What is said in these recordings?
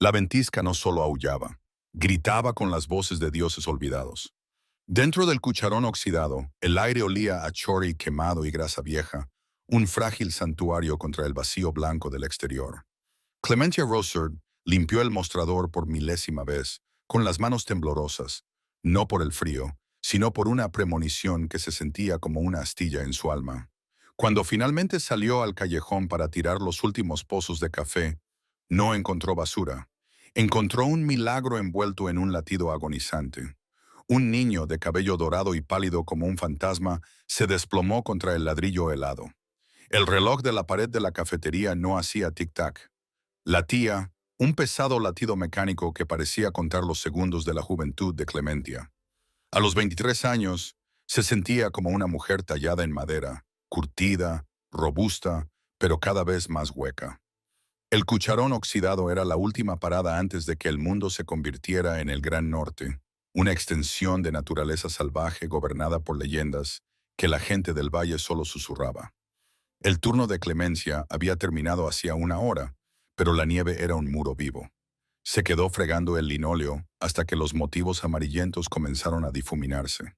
La ventisca no solo aullaba, gritaba con las voces de dioses olvidados. Dentro del cucharón oxidado, el aire olía a chori quemado y grasa vieja, un frágil santuario contra el vacío blanco del exterior. Clementia Rosard limpió el mostrador por milésima vez, con las manos temblorosas, no por el frío, sino por una premonición que se sentía como una astilla en su alma. Cuando finalmente salió al callejón para tirar los últimos pozos de café, no encontró basura. Encontró un milagro envuelto en un latido agonizante. Un niño de cabello dorado y pálido como un fantasma se desplomó contra el ladrillo helado. El reloj de la pared de la cafetería no hacía tic-tac. Latía, un pesado latido mecánico que parecía contar los segundos de la juventud de Clementia. A los 23 años, se sentía como una mujer tallada en madera, curtida, robusta, pero cada vez más hueca. El cucharón oxidado era la última parada antes de que el mundo se convirtiera en el Gran Norte, una extensión de naturaleza salvaje gobernada por leyendas que la gente del valle solo susurraba. El turno de clemencia había terminado hacía una hora, pero la nieve era un muro vivo. Se quedó fregando el linóleo hasta que los motivos amarillentos comenzaron a difuminarse.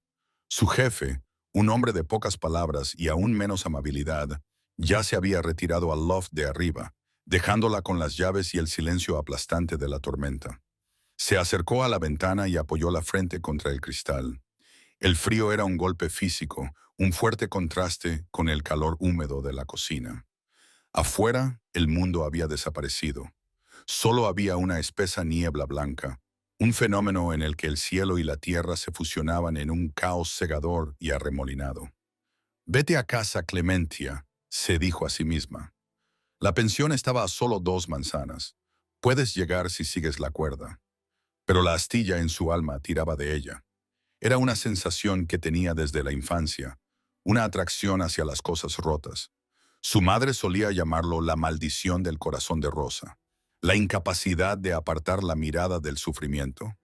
Su jefe, un hombre de pocas palabras y aún menos amabilidad, ya se había retirado al loft de arriba, dejándola con las llaves y el silencio aplastante de la tormenta. Se acercó a la ventana y apoyó la frente contra el cristal. El frío era un golpe físico, un fuerte contraste con el calor húmedo de la cocina. Afuera, el mundo había desaparecido. Solo había una espesa niebla blanca, un fenómeno en el que el cielo y la tierra se fusionaban en un caos cegador y arremolinado. «Vete a casa, Clementia», se dijo a sí misma. La pensión estaba a solo 2 manzanas. Puedes llegar si sigues la cuerda. Pero la astilla en su alma tiraba de ella. Era una sensación que tenía desde la infancia, una atracción hacia las cosas rotas. Su madre solía llamarlo la maldición del corazón de rosa, la incapacidad de apartar la mirada del sufrimiento.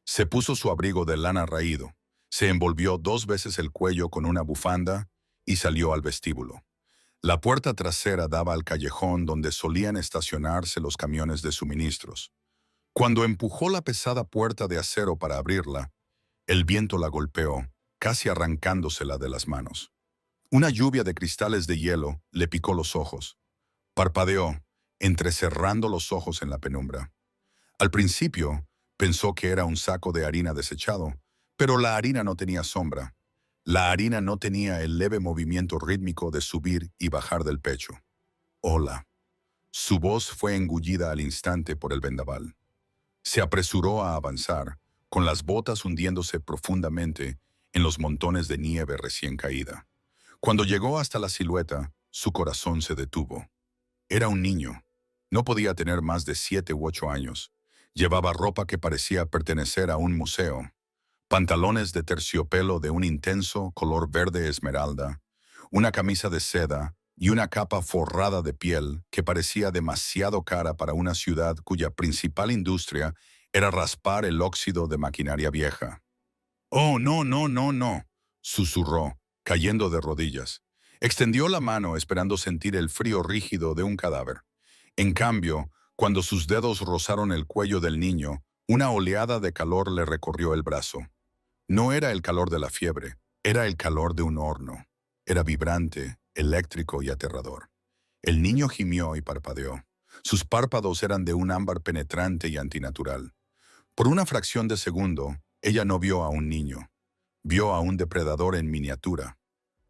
Se puso su abrigo de lana raído, se envolvió 2 veces el cuello con una bufanda y salió al vestíbulo. La puerta trasera daba al callejón donde solían estacionarse los camiones de suministros. Cuando empujó la pesada puerta de acero para abrirla, el viento la golpeó, casi arrancándosela de las manos. Una lluvia de cristales de hielo le picó los ojos. Parpadeó, entrecerrando los ojos en la penumbra. Al principio, pensó que era un saco de harina desechado, pero la harina no tenía sombra. La harina no tenía el leve movimiento rítmico de subir y bajar del pecho. «Hola». Su voz fue engullida al instante por el vendaval. Se apresuró a avanzar, con las botas hundiéndose profundamente en los montones de nieve recién caída. Cuando llegó hasta la silueta, su corazón se detuvo. Era un niño. No podía tener más de 7 u 8 años. Llevaba ropa que parecía pertenecer a un museo. Pantalones de terciopelo de un intenso color verde esmeralda, una camisa de seda y una capa forrada de piel que parecía demasiado cara para una ciudad cuya principal industria era raspar el óxido de maquinaria vieja. «Oh, no, no, no, no», susurró, cayendo de rodillas. Extendió la mano esperando sentir el frío rígido de un cadáver. En cambio, cuando sus dedos rozaron el cuello del niño, una oleada de calor le recorrió el brazo. No era el calor de la fiebre, era el calor de un horno. Era vibrante, eléctrico y aterrador. El niño gimió y parpadeó. Sus párpados eran de un ámbar penetrante y antinatural. Por una fracción de segundo, ella no vio a un niño. Vio a un depredador en miniatura.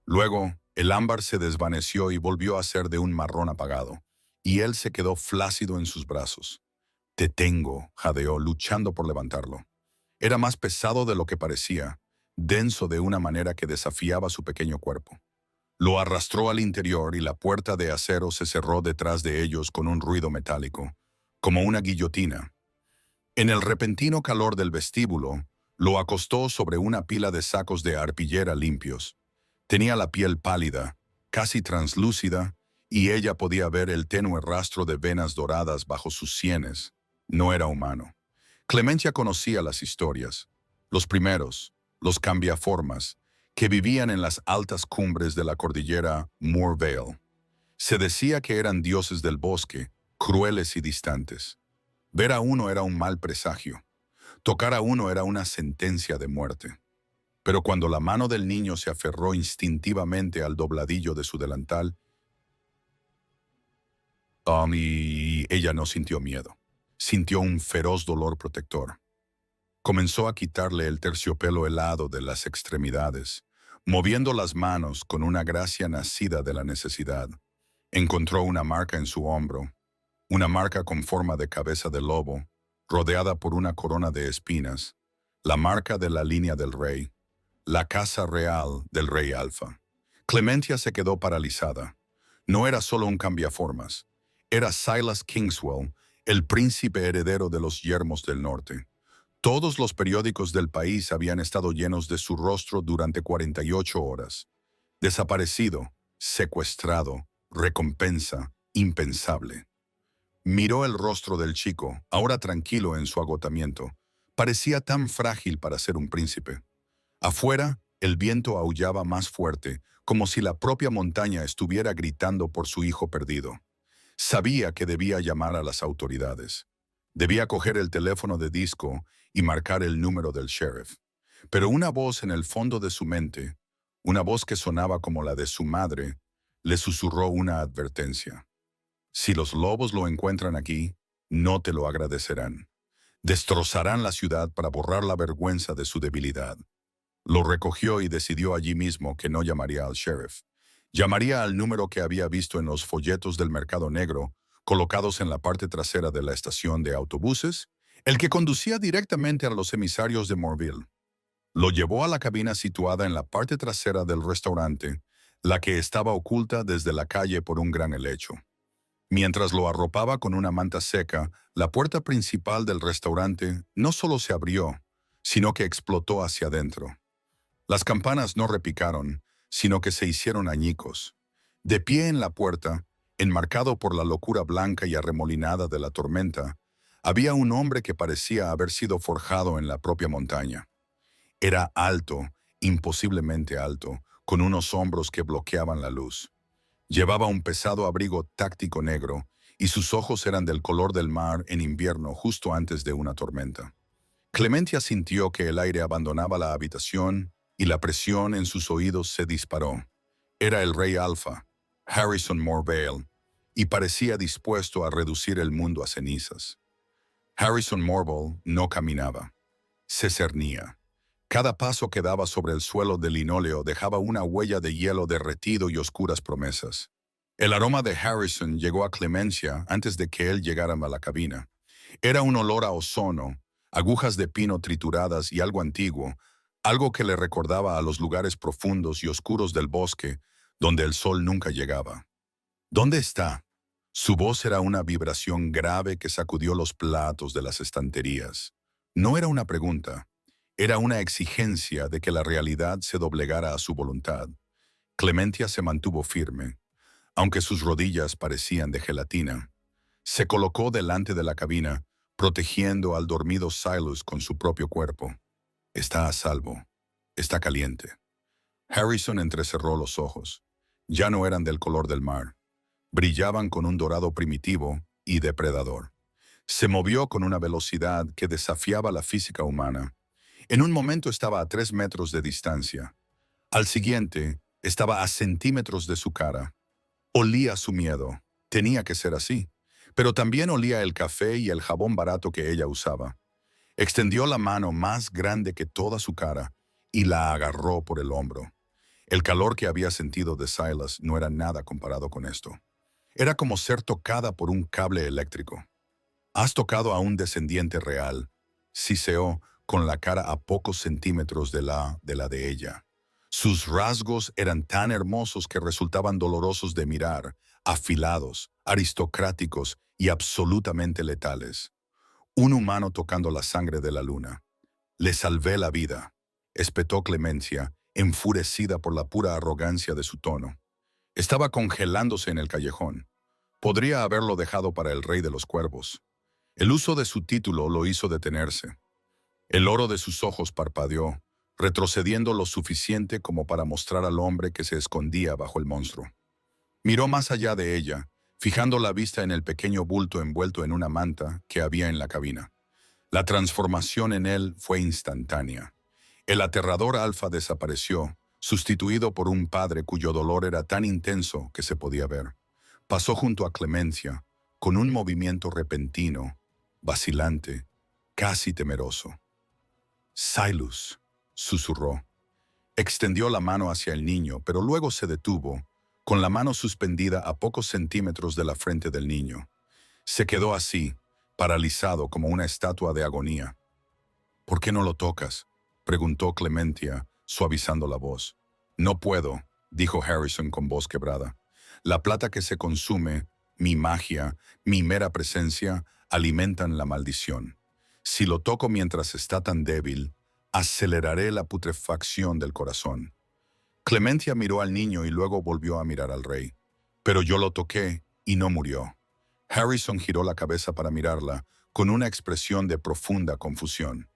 Luego, el ámbar se desvaneció y volvió a ser de un marrón apagado, y él se quedó flácido en sus brazos. «Te tengo», jadeó, luchando por levantarlo. Era más pesado de lo que parecía, denso de una manera que desafiaba su pequeño cuerpo. Lo arrastró al interior y la puerta de acero se cerró detrás de ellos con un ruido metálico, como una guillotina. En el repentino calor del vestíbulo, lo acostó sobre una pila de sacos de arpillera limpios. Tenía la piel pálida, casi translúcida, y ella podía ver el tenue rastro de venas doradas bajo sus sienes. No era humano. Clementia conocía las historias, los primeros, los cambiaformas, que vivían en las altas cumbres de la cordillera Moorvale. Se decía que eran dioses del bosque, crueles y distantes. Ver a uno era un mal presagio. Tocar a uno era una sentencia de muerte. Pero cuando la mano del niño se aferró instintivamente al dobladillo de su delantal, y ella no sintió miedo. Sintió un feroz dolor protector. Comenzó a quitarle el terciopelo helado de las extremidades, moviendo las manos con una gracia nacida de la necesidad. Encontró una marca en su hombro, una marca con forma de cabeza de lobo, rodeada por una corona de espinas, la marca de la línea del rey, la casa real del rey Alfa. Clementia se quedó paralizada. No era solo un cambiaformas, era Silas Kingswell, el príncipe heredero de los Yermos del Norte. Todos los periódicos del país habían estado llenos de su rostro durante 48 horas. Desaparecido, secuestrado, recompensa, impensable. Miró el rostro del chico, ahora tranquilo en su agotamiento. Parecía tan frágil para ser un príncipe. Afuera, el viento aullaba más fuerte, como si la propia montaña estuviera gritando por su hijo perdido. Sabía que debía llamar a las autoridades. Debía coger el teléfono de disco y marcar el número del sheriff. Pero una voz en el fondo de su mente, una voz que sonaba como la de su madre, le susurró una advertencia. Si los lobos lo encuentran aquí, no te lo agradecerán. Destrozarán la ciudad para borrar la vergüenza de su debilidad. Lo recogió y decidió allí mismo que no llamaría al sheriff. Llamaría al número que había visto en los folletos del mercado negro, colocados en la parte trasera de la estación de autobuses, el que conducía directamente a los emisarios de Morville. Lo llevó a la cabina situada en la parte trasera del restaurante, la que estaba oculta desde la calle por un gran helecho. Mientras lo arropaba con una manta seca, la puerta principal del restaurante no solo se abrió, sino que explotó hacia adentro. Las campanas no repicaron, sino que se hicieron añicos. De pie en la puerta, enmarcado por la locura blanca y arremolinada de la tormenta, había un hombre que parecía haber sido forjado en la propia montaña. Era alto, imposiblemente alto, con unos hombros que bloqueaban la luz. Llevaba un pesado abrigo táctico negro, y sus ojos eran del color del mar en invierno justo antes de una tormenta. Clementia sintió que el aire abandonaba la habitación y la presión en sus oídos se disparó. Era el rey Alfa, Harrison Morvale, y parecía dispuesto a reducir el mundo a cenizas. Harrison Morvale no caminaba. Se cernía. Cada paso que daba sobre el suelo de linóleo dejaba una huella de hielo derretido y oscuras promesas. El aroma de Harrison llegó a Clemencia antes de que él llegara a la cabina. Era un olor a ozono, agujas de pino trituradas y algo antiguo, algo que le recordaba a los lugares profundos y oscuros del bosque, donde el sol nunca llegaba. ¿Dónde está? Su voz era una vibración grave que sacudió los platos de las estanterías. No era una pregunta, era una exigencia de que la realidad se doblegara a su voluntad. Clementia se mantuvo firme, aunque sus rodillas parecían de gelatina. Se colocó delante de la cabina, protegiendo al dormido Silas con su propio cuerpo. Está a salvo. Está caliente. Harrison entrecerró los ojos. Ya no eran del color del mar. Brillaban con un dorado primitivo y depredador. Se movió con una velocidad que desafiaba la física humana. En un momento estaba a 3 metros de distancia. Al siguiente, estaba a centímetros de su cara. Olía su miedo. Tenía que ser así. Pero también olía el café y el jabón barato que ella usaba. Extendió la mano más grande que toda su cara y la agarró por el hombro. El calor que había sentido de Silas no era nada comparado con esto. Era como ser tocada por un cable eléctrico. «Has tocado a un descendiente real», siseó con la cara a pocos centímetros de la de ella. Sus rasgos eran tan hermosos que resultaban dolorosos de mirar, afilados, aristocráticos y absolutamente letales. Un humano tocando la sangre de la luna. «Le salvé la vida», espetó Clemencia, enfurecida por la pura arrogancia de su tono. Estaba congelándose en el callejón. Podría haberlo dejado para el rey de los cuervos. El uso de su título lo hizo detenerse. El oro de sus ojos parpadeó, retrocediendo lo suficiente como para mostrar al hombre que se escondía bajo el monstruo. Miró más allá de ella, fijando la vista en el pequeño bulto envuelto en una manta que había en la cabina. La transformación en él fue instantánea. El aterrador Alfa desapareció, sustituido por un padre cuyo dolor era tan intenso que se podía ver. Pasó junto a Clemencia, con un movimiento repentino, vacilante, casi temeroso. «Silas», susurró. Extendió la mano hacia el niño, pero luego se detuvo, con la mano suspendida a pocos centímetros de la frente del niño. Se quedó así, paralizado como una estatua de agonía. «¿Por qué no lo tocas?», preguntó Clementia, suavizando la voz. «No puedo», dijo Harrison con voz quebrada. «La plata que se consume, mi magia, mi mera presencia, alimentan la maldición. Si lo toco mientras está tan débil, aceleraré la putrefacción del corazón». Clementia miró al niño y luego volvió a mirar al rey. «Pero yo lo toqué y no murió». Harrison giró la cabeza para mirarla, con una expresión de profunda confusión.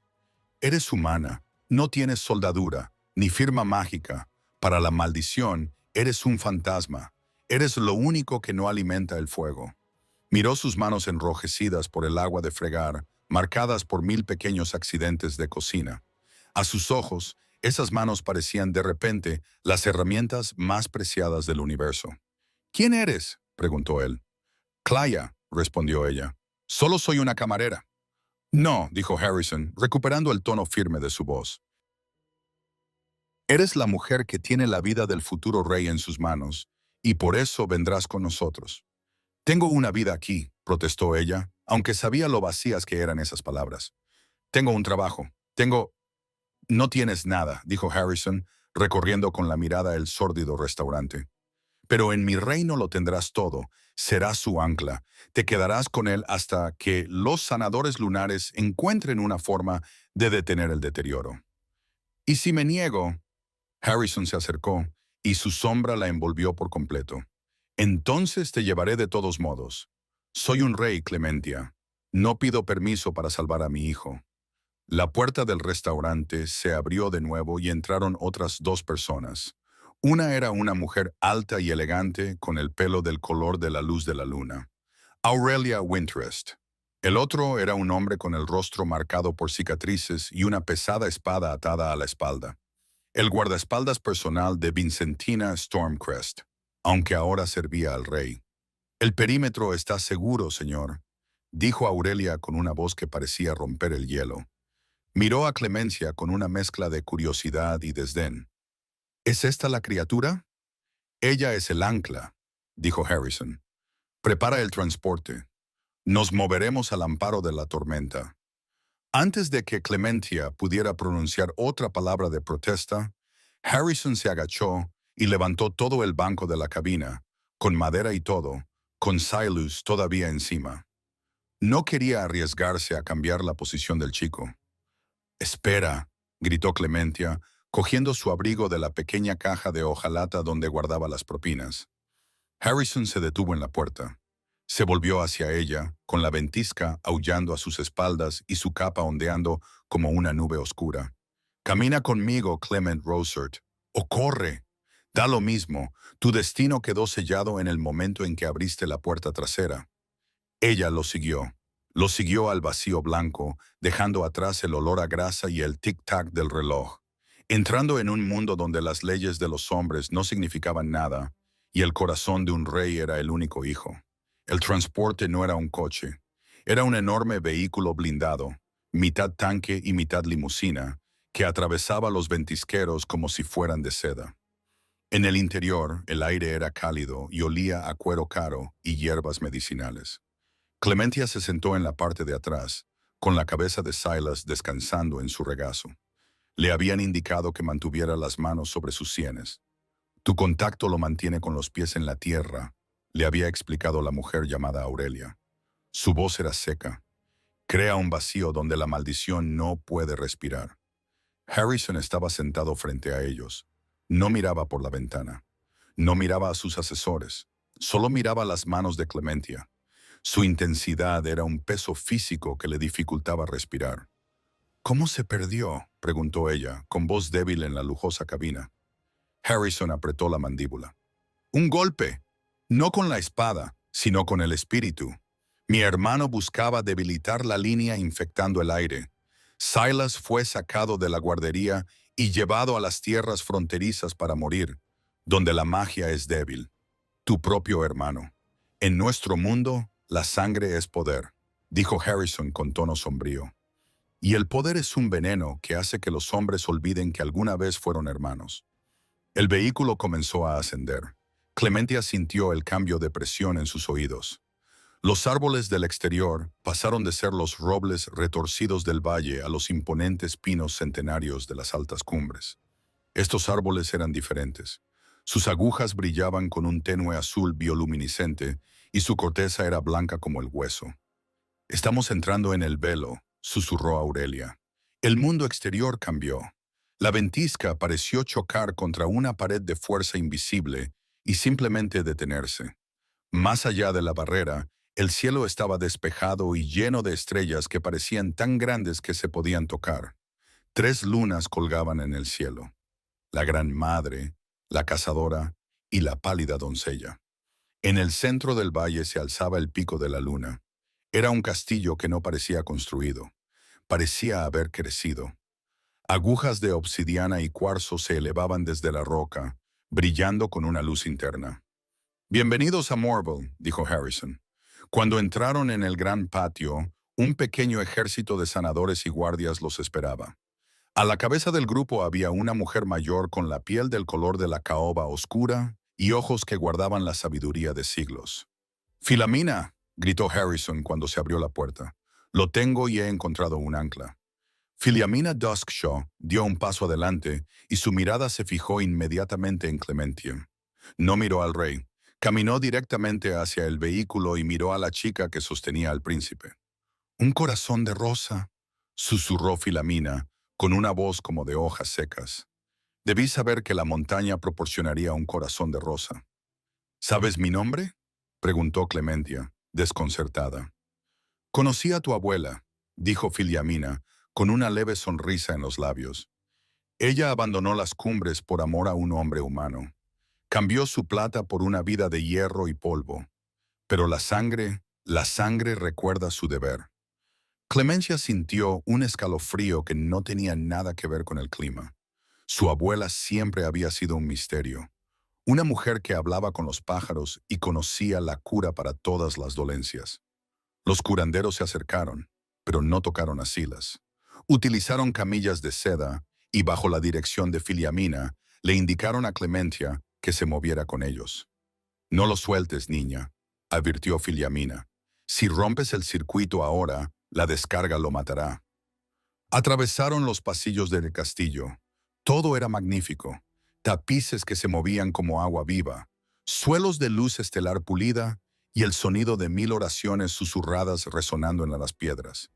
«Eres humana, no tienes soldadura, ni firma mágica. Para la maldición, eres un fantasma. Eres lo único que no alimenta el fuego». Miró sus manos enrojecidas por el agua de fregar, marcadas por 1000 pequeños accidentes de cocina. A sus ojos, esas manos parecían de repente las herramientas más preciadas del universo. «¿Quién eres?», preguntó él. «Claya», respondió ella. «Solo soy una camarera». «No», dijo Harrison, recuperando el tono firme de su voz. «Eres la mujer que tiene la vida del futuro rey en sus manos, y por eso vendrás con nosotros». «Tengo una vida aquí», protestó ella, aunque sabía lo vacías que eran esas palabras. «Tengo un trabajo. «No tienes nada», dijo Harrison, recorriendo con la mirada el sórdido restaurante. «Pero en mi reino lo tendrás todo. Serás su ancla. Te quedarás con él hasta que los sanadores lunares encuentren una forma de detener el deterioro». «¿Y si me niego?». Harrison se acercó, y su sombra la envolvió por completo. «Entonces te llevaré de todos modos. Soy un rey, Clementia. No pido permiso para salvar a mi hijo». La puerta del restaurante se abrió de nuevo y entraron otras 2 personas. Una era una mujer alta y elegante con el pelo del color de la luz de la luna, Aurelia Winterest. El otro era un hombre con el rostro marcado por cicatrices y una pesada espada atada a la espalda. El guardaespaldas personal de Vincentina Stormcrest, aunque ahora servía al rey. «El perímetro está seguro, señor», dijo Aurelia con una voz que parecía romper el hielo. Miró a Clemencia con una mezcla de curiosidad y desdén. «¿Es esta la criatura?». «Ella es el ancla», dijo Harrison. «Prepara el transporte. Nos moveremos al amparo de la tormenta». Antes de que Clementia pudiera pronunciar otra palabra de protesta, Harrison se agachó y levantó todo el banco de la cabina, con madera y todo, con Silas todavía encima. No quería arriesgarse a cambiar la posición del chico. «Espera», gritó Clementia, cogiendo su abrigo de la pequeña caja de hojalata donde guardaba las propinas. Harrison se detuvo en la puerta. Se volvió hacia ella, con la ventisca aullando a sus espaldas y su capa ondeando como una nube oscura. «Camina conmigo, Clement Rosert, o corre. Da lo mismo, tu destino quedó sellado en el momento en que abriste la puerta trasera». Ella lo siguió. Lo siguió al vacío blanco, dejando atrás el olor a grasa y el tic-tac del reloj, entrando en un mundo donde las leyes de los hombres no significaban nada, y el corazón de un rey era el único hijo. El transporte no era un coche, era un enorme vehículo blindado, mitad tanque y mitad limusina, que atravesaba los ventisqueros como si fueran de seda. En el interior, el aire era cálido y olía a cuero caro y hierbas medicinales. Clementia se sentó en la parte de atrás, con la cabeza de Silas descansando en su regazo. Le habían indicado que mantuviera las manos sobre sus sienes. «Tu contacto lo mantiene con los pies en la tierra», le había explicado la mujer llamada Aurelia. Su voz era seca. «Crea un vacío donde la maldición no puede respirar». Harrison estaba sentado frente a ellos. No miraba por la ventana. No miraba a sus asesores. Solo miraba las manos de Clementia. Su intensidad era un peso físico que le dificultaba respirar. «¿Cómo se perdió?», preguntó ella, con voz débil en la lujosa cabina. Harrison apretó la mandíbula. «Un golpe. No con la espada, sino con el espíritu. Mi hermano buscaba debilitar la línea infectando el aire. Silas fue sacado de la guardería y llevado a las tierras fronterizas para morir, donde la magia es débil. Tu propio hermano. En nuestro mundo, la sangre es poder, dijo Harrison con tono sombrío. Y el poder es un veneno que hace que los hombres olviden que alguna vez fueron hermanos. El vehículo comenzó a ascender. Clementia sintió el cambio de presión en sus oídos. Los árboles del exterior pasaron de ser los robles retorcidos del valle a los imponentes pinos centenarios de las altas cumbres. Estos árboles eran diferentes. Sus agujas brillaban con un tenue azul bioluminiscente y su corteza era blanca como el hueso. «Estamos entrando en el velo», susurró Aurelia. El mundo exterior cambió. La ventisca pareció chocar contra una pared de fuerza invisible y simplemente detenerse. Más allá de la barrera, el cielo estaba despejado y lleno de estrellas que parecían tan grandes que se podían tocar. 3 lunas colgaban en el cielo: la Gran Madre, la Cazadora y la pálida doncella. En el centro del valle se alzaba el pico de la luna. Era un castillo que no parecía construido. Parecía haber crecido. Agujas de obsidiana y cuarzo se elevaban desde la roca, brillando con una luz interna. «Bienvenidos a Morville», dijo Harrison. Cuando entraron en el gran patio, un pequeño ejército de sanadores y guardias los esperaba. A la cabeza del grupo había una mujer mayor con la piel del color de la caoba oscura y ojos que guardaban la sabiduría de siglos. «Filamina», gritó Harrison cuando se abrió la puerta. «Lo tengo y he encontrado un ancla». Philomena Duskshaw dio un paso adelante y su mirada se fijó inmediatamente en Clementia. No miró al rey. Caminó directamente hacia el vehículo y miró a la chica que sostenía al príncipe. «Un corazón de rosa», susurró Philomena, con una voz como de hojas secas. «Debí saber que la montaña proporcionaría un corazón de rosa». «¿Sabes mi nombre?», preguntó Clementia, desconcertada. «Conocí a tu abuela», dijo Philomena, con una leve sonrisa en los labios. «Ella abandonó las cumbres por amor a un hombre humano. Cambió su plata por una vida de hierro y polvo. Pero la sangre recuerda su deber». Clemencia sintió un escalofrío que no tenía nada que ver con el clima. Su abuela siempre había sido un misterio. Una mujer que hablaba con los pájaros y conocía la cura para todas las dolencias. Los curanderos se acercaron, pero no tocaron a Silas. Utilizaron camillas de seda y, bajo la dirección de Philomena, le indicaron a Clementia que se moviera con ellos. «No lo sueltes, niña», advirtió Philomena. «Si rompes el circuito ahora, la descarga lo matará». Atravesaron los pasillos del castillo. Todo era magnífico. Tapices que se movían como agua viva, suelos de luz estelar pulida y el sonido de 1000 oraciones susurradas resonando en las piedras.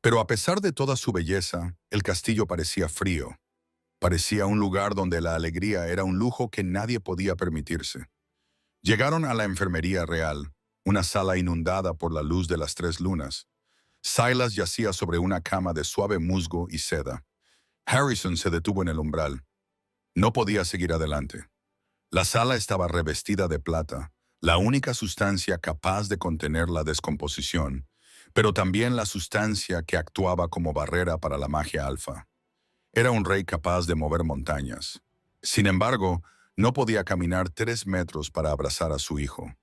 Pero a pesar de toda su belleza, el castillo parecía frío. Parecía un lugar donde la alegría era un lujo que nadie podía permitirse. Llegaron a la enfermería real, una sala inundada por la luz de las 3 lunas. Silas yacía sobre una cama de suave musgo y seda. Harrison se detuvo en el umbral. No podía seguir adelante. La sala estaba revestida de plata, la única sustancia capaz de contener la descomposición, pero también la sustancia que actuaba como barrera para la magia alfa. Era un rey capaz de mover montañas. Sin embargo, no podía caminar 3 metros para abrazar a su hijo.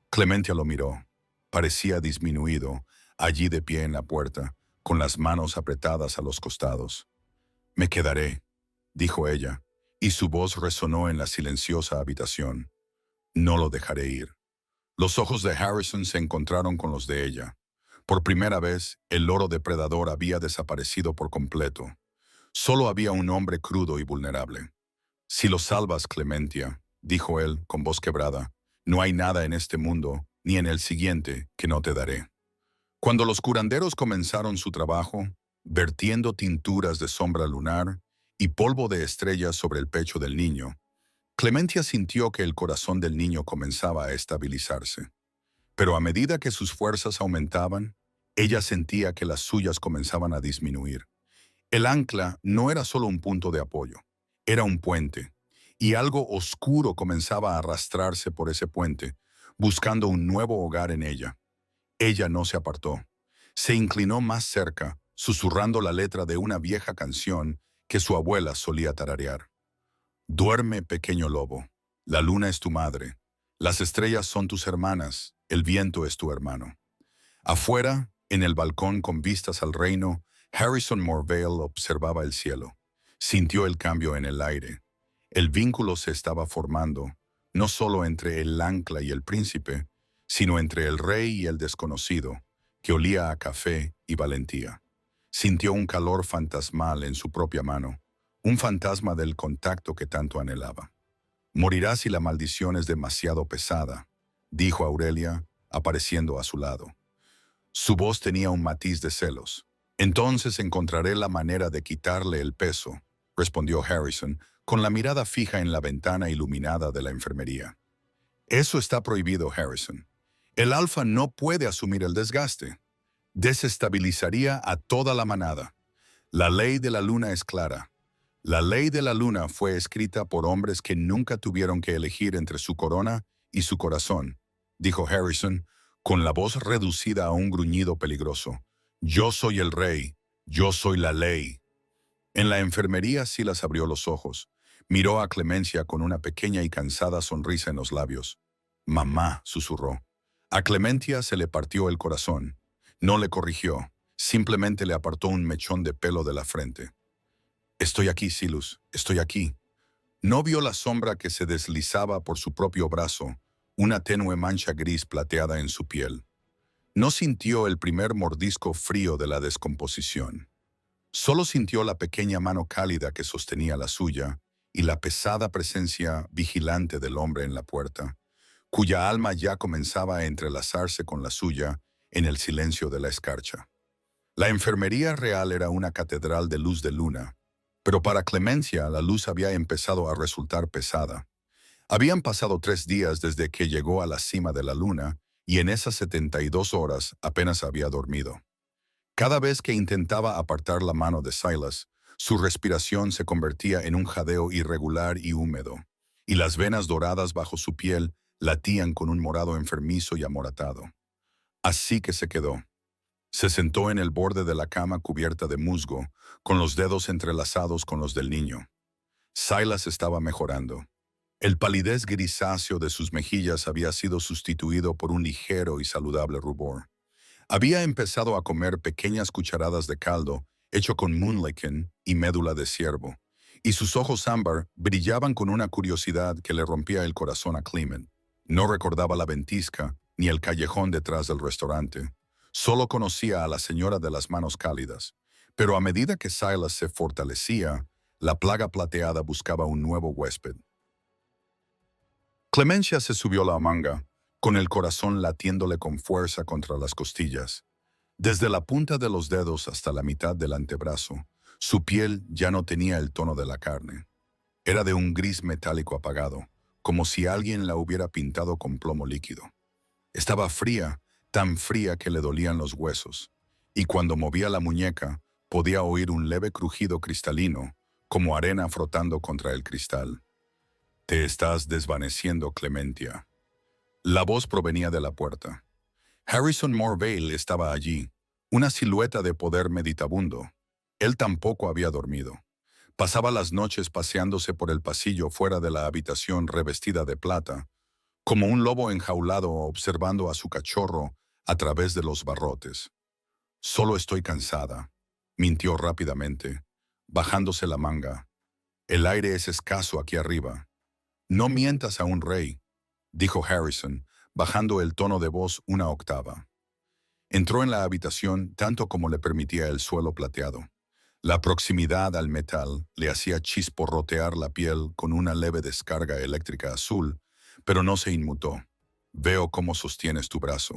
Clementia lo miró. Parecía disminuido, allí de pie en la puerta, con las manos apretadas a los costados. «Me quedaré», dijo ella, y su voz resonó en la silenciosa habitación. «No lo dejaré ir». Los ojos de Harrison se encontraron con los de ella. Por primera vez, el loro depredador había desaparecido por completo. Solo había un hombre crudo y vulnerable. «Si lo salvas, Clementia», dijo él con voz quebrada, «no hay nada en este mundo, ni en el siguiente, que no te daré». Cuando los curanderos comenzaron su trabajo, vertiendo tinturas de sombra lunar y polvo de estrellas sobre el pecho del niño, Clementia sintió que el corazón del niño comenzaba a estabilizarse. Pero a medida que sus fuerzas aumentaban, ella sentía que las suyas comenzaban a disminuir. El ancla no era solo un punto de apoyo, era un puente, y algo oscuro comenzaba a arrastrarse por ese puente, buscando un nuevo hogar en ella. Ella no se apartó. Se inclinó más cerca, susurrando la letra de una vieja canción que su abuela solía tararear. Duerme, pequeño lobo. La luna es tu madre. Las estrellas son tus hermanas. El viento es tu hermano. Afuera, en el balcón con vistas al reino, Harrison Morvale observaba el cielo. Sintió el cambio en el aire. El vínculo se estaba formando, no solo entre el ancla y el príncipe, sino entre el rey y el desconocido, que olía a café y valentía. Sintió un calor fantasmal en su propia mano, un fantasma del contacto que tanto anhelaba. «Morirá si la maldición es demasiado pesada», dijo Aurelia, apareciendo a su lado. Su voz tenía un matiz de celos. «Entonces encontraré la manera de quitarle el peso», respondió Harrison, con la mirada fija en la ventana iluminada de la enfermería. «Eso está prohibido, Harrison. El alfa no puede asumir el desgaste. Desestabilizaría a toda la manada. La ley de la luna es clara. La ley de la luna fue escrita por hombres que nunca tuvieron que elegir entre su corona y su corazón», dijo Harrison, con la voz reducida a un gruñido peligroso. «Yo soy el rey. Yo soy la ley». En la enfermería Silas abrió los ojos. Miró a Clemencia con una pequeña y cansada sonrisa en los labios. «Mamá», susurró. A Clemencia se le partió el corazón. No le corrigió. Simplemente le apartó un mechón de pelo de la frente. «Estoy aquí, Silas. Estoy aquí». No vio la sombra que se deslizaba por su propio brazo, una tenue mancha gris plateada en su piel. No sintió el primer mordisco frío de la descomposición. Solo sintió la pequeña mano cálida que sostenía la suya y la pesada presencia vigilante del hombre en la puerta, cuya alma ya comenzaba a entrelazarse con la suya en el silencio de la escarcha. La enfermería real era una catedral de luz de luna, pero para Clemencia la luz había empezado a resultar pesada. Habían pasado 3 días desde que llegó a la cima de la luna y en esas 72 horas apenas había dormido. Cada vez que intentaba apartar la mano de Silas, su respiración se convertía en un jadeo irregular y húmedo, y las venas doradas bajo su piel latían con un morado enfermizo y amoratado. Así que se quedó. Se sentó en el borde de la cama cubierta de musgo, con los dedos entrelazados con los del niño. Silas estaba mejorando. El palidez grisáceo de sus mejillas había sido sustituido por un ligero y saludable rubor. Había empezado a comer pequeñas cucharadas de caldo hecho con moonliken y médula de ciervo, y sus ojos ámbar brillaban con una curiosidad que le rompía el corazón a Clement. No recordaba la ventisca ni el callejón detrás del restaurante. Solo conocía a la señora de las manos cálidas, pero a medida que Silas se fortalecía, la plaga plateada buscaba un nuevo huésped. Clemencia se subió la manga, con el corazón latiéndole con fuerza contra las costillas. Desde la punta de los dedos hasta la mitad del antebrazo, su piel ya no tenía el tono de la carne. Era de un gris metálico apagado, como si alguien la hubiera pintado con plomo líquido. Estaba fría, tan fría que le dolían los huesos, y cuando movía la muñeca, podía oír un leve crujido cristalino, como arena frotando contra el cristal. «Te estás desvaneciendo, Clemencia». La voz provenía de la puerta. Harrison Morvale estaba allí, una silueta de poder meditabundo. Él tampoco había dormido. Pasaba las noches paseándose por el pasillo fuera de la habitación revestida de plata, como un lobo enjaulado observando a su cachorro a través de los barrotes. «Solo estoy cansada», mintió rápidamente, bajándose la manga. «El aire es escaso aquí arriba». «No mientas a un rey», dijo Harrison, bajando el tono de voz una octava. Entró en la habitación tanto como le permitía el suelo plateado. La proximidad al metal le hacía chisporrotear la piel con una leve descarga eléctrica azul, pero no se inmutó. «Veo cómo sostienes tu brazo.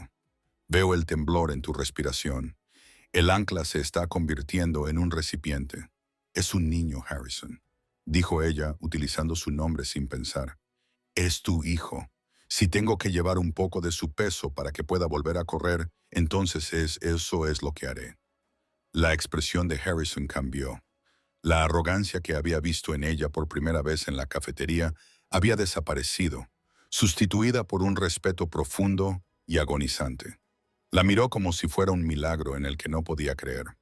Veo el temblor en tu respiración. El ancla se está convirtiendo en un recipiente. Es un niño, Harrison», dijo ella, utilizando su nombre sin pensar. «Es tu hijo. Si tengo que llevar un poco de su peso para que pueda volver a correr, entonces eso es lo que haré». La expresión de Harrison cambió. La arrogancia que había visto en ella por primera vez en la cafetería había desaparecido. sustituida por un respeto profundo y agonizante. La miró como si fuera un milagro en el que no podía creer.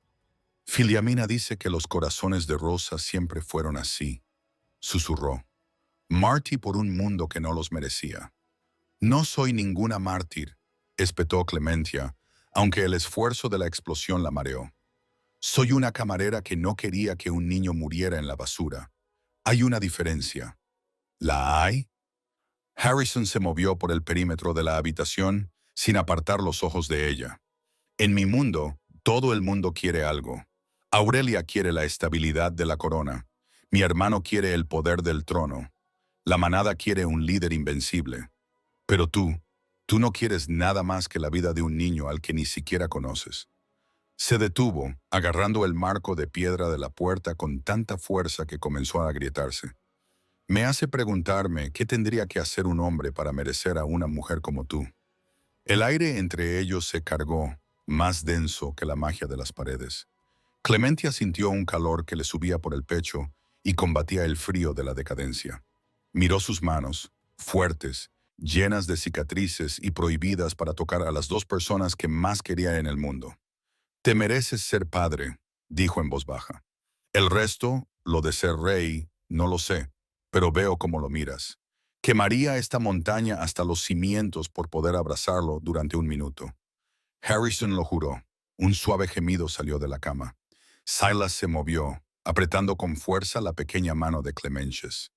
Filiamina dice que los corazones de Rosa siempre fueron así, susurró. Marty por un mundo que no los merecía. No soy ninguna mártir, espetó Clementia, aunque el esfuerzo de la explosión la mareó. Soy una camarera que no quería que un niño muriera en la basura. Hay una diferencia. ¿La hay? Harrison se movió por el perímetro de la habitación sin apartar los ojos de ella. En mi mundo, todo el mundo quiere algo. Aurelia quiere la estabilidad de la corona. Mi hermano quiere el poder del trono. La manada quiere un líder invencible. Pero tú no quieres nada más que la vida de un niño al que ni siquiera conoces. Se detuvo, agarrando el marco de piedra de la puerta con tanta fuerza que comenzó a agrietarse. Me hace preguntarme qué tendría que hacer un hombre para merecer a una mujer como tú. El aire entre ellos se cargó, más denso que la magia de las paredes. Clementia sintió un calor que le subía por el pecho y combatía el frío de la decadencia. Miró sus manos, fuertes, llenas de cicatrices y prohibidas para tocar a las dos personas que más quería en el mundo. Te mereces ser padre, dijo en voz baja. El resto, lo de ser rey, no lo sé, pero veo cómo lo miras. Quemaría esta montaña hasta los cimientos por poder abrazarlo durante un minuto. Harrison lo juró. Un suave gemido salió de la cama. Silas se movió, apretando con fuerza la pequeña mano de Clementius.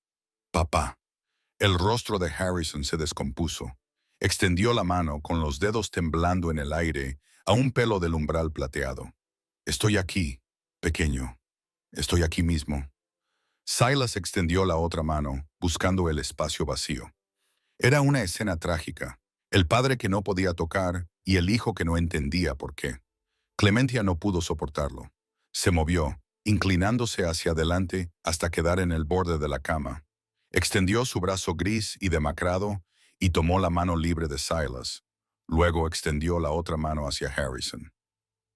Papá. El rostro de Harrison se descompuso. Extendió la mano con los dedos temblando en el aire a un pelo del umbral plateado. Estoy aquí, pequeño. Estoy aquí mismo. Silas extendió la otra mano, buscando el espacio vacío. Era una escena trágica. El padre que no podía tocar y el hijo que no entendía por qué. Clementia no pudo soportarlo. Se movió, inclinándose hacia adelante hasta quedar en el borde de la cama. Extendió su brazo gris y demacrado y tomó la mano libre de Silas. Luego extendió la otra mano hacia Harrison.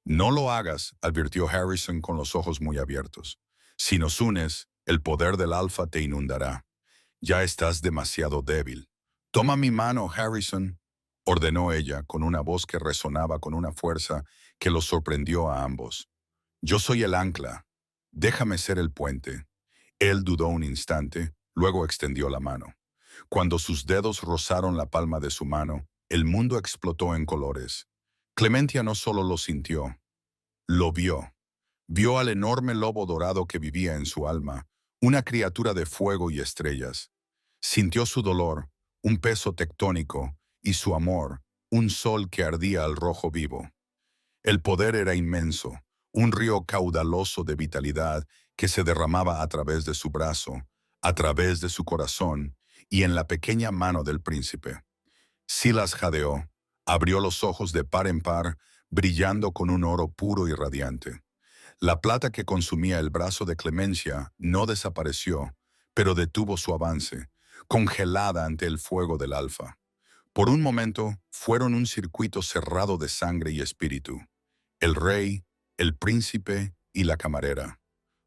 No lo hagas, advirtió Harrison con los ojos muy abiertos. Si nos unes, el poder del alfa te inundará. Ya estás demasiado débil. Toma mi mano, Harrison, ordenó ella con una voz que resonaba con una fuerza que los sorprendió a ambos. Yo soy el ancla. Déjame ser el puente. Él dudó un instante, luego extendió la mano. Cuando sus dedos rozaron la palma de su mano, el mundo explotó en colores. Clementia no solo lo sintió, lo vio. Vio al enorme lobo dorado que vivía en su alma, una criatura de fuego y estrellas. Sintió su dolor, un peso tectónico, y su amor, un sol que ardía al rojo vivo. El poder era inmenso, un río caudaloso de vitalidad que se derramaba a través de su brazo, a través de su corazón y en la pequeña mano del príncipe. Silas jadeó, abrió los ojos de par en par, brillando con un oro puro y radiante. La plata que consumía el brazo de Clemencia no desapareció, pero detuvo su avance, congelada ante el fuego del alfa. Por un momento, fueron un circuito cerrado de sangre y espíritu. El rey, el príncipe y la camarera.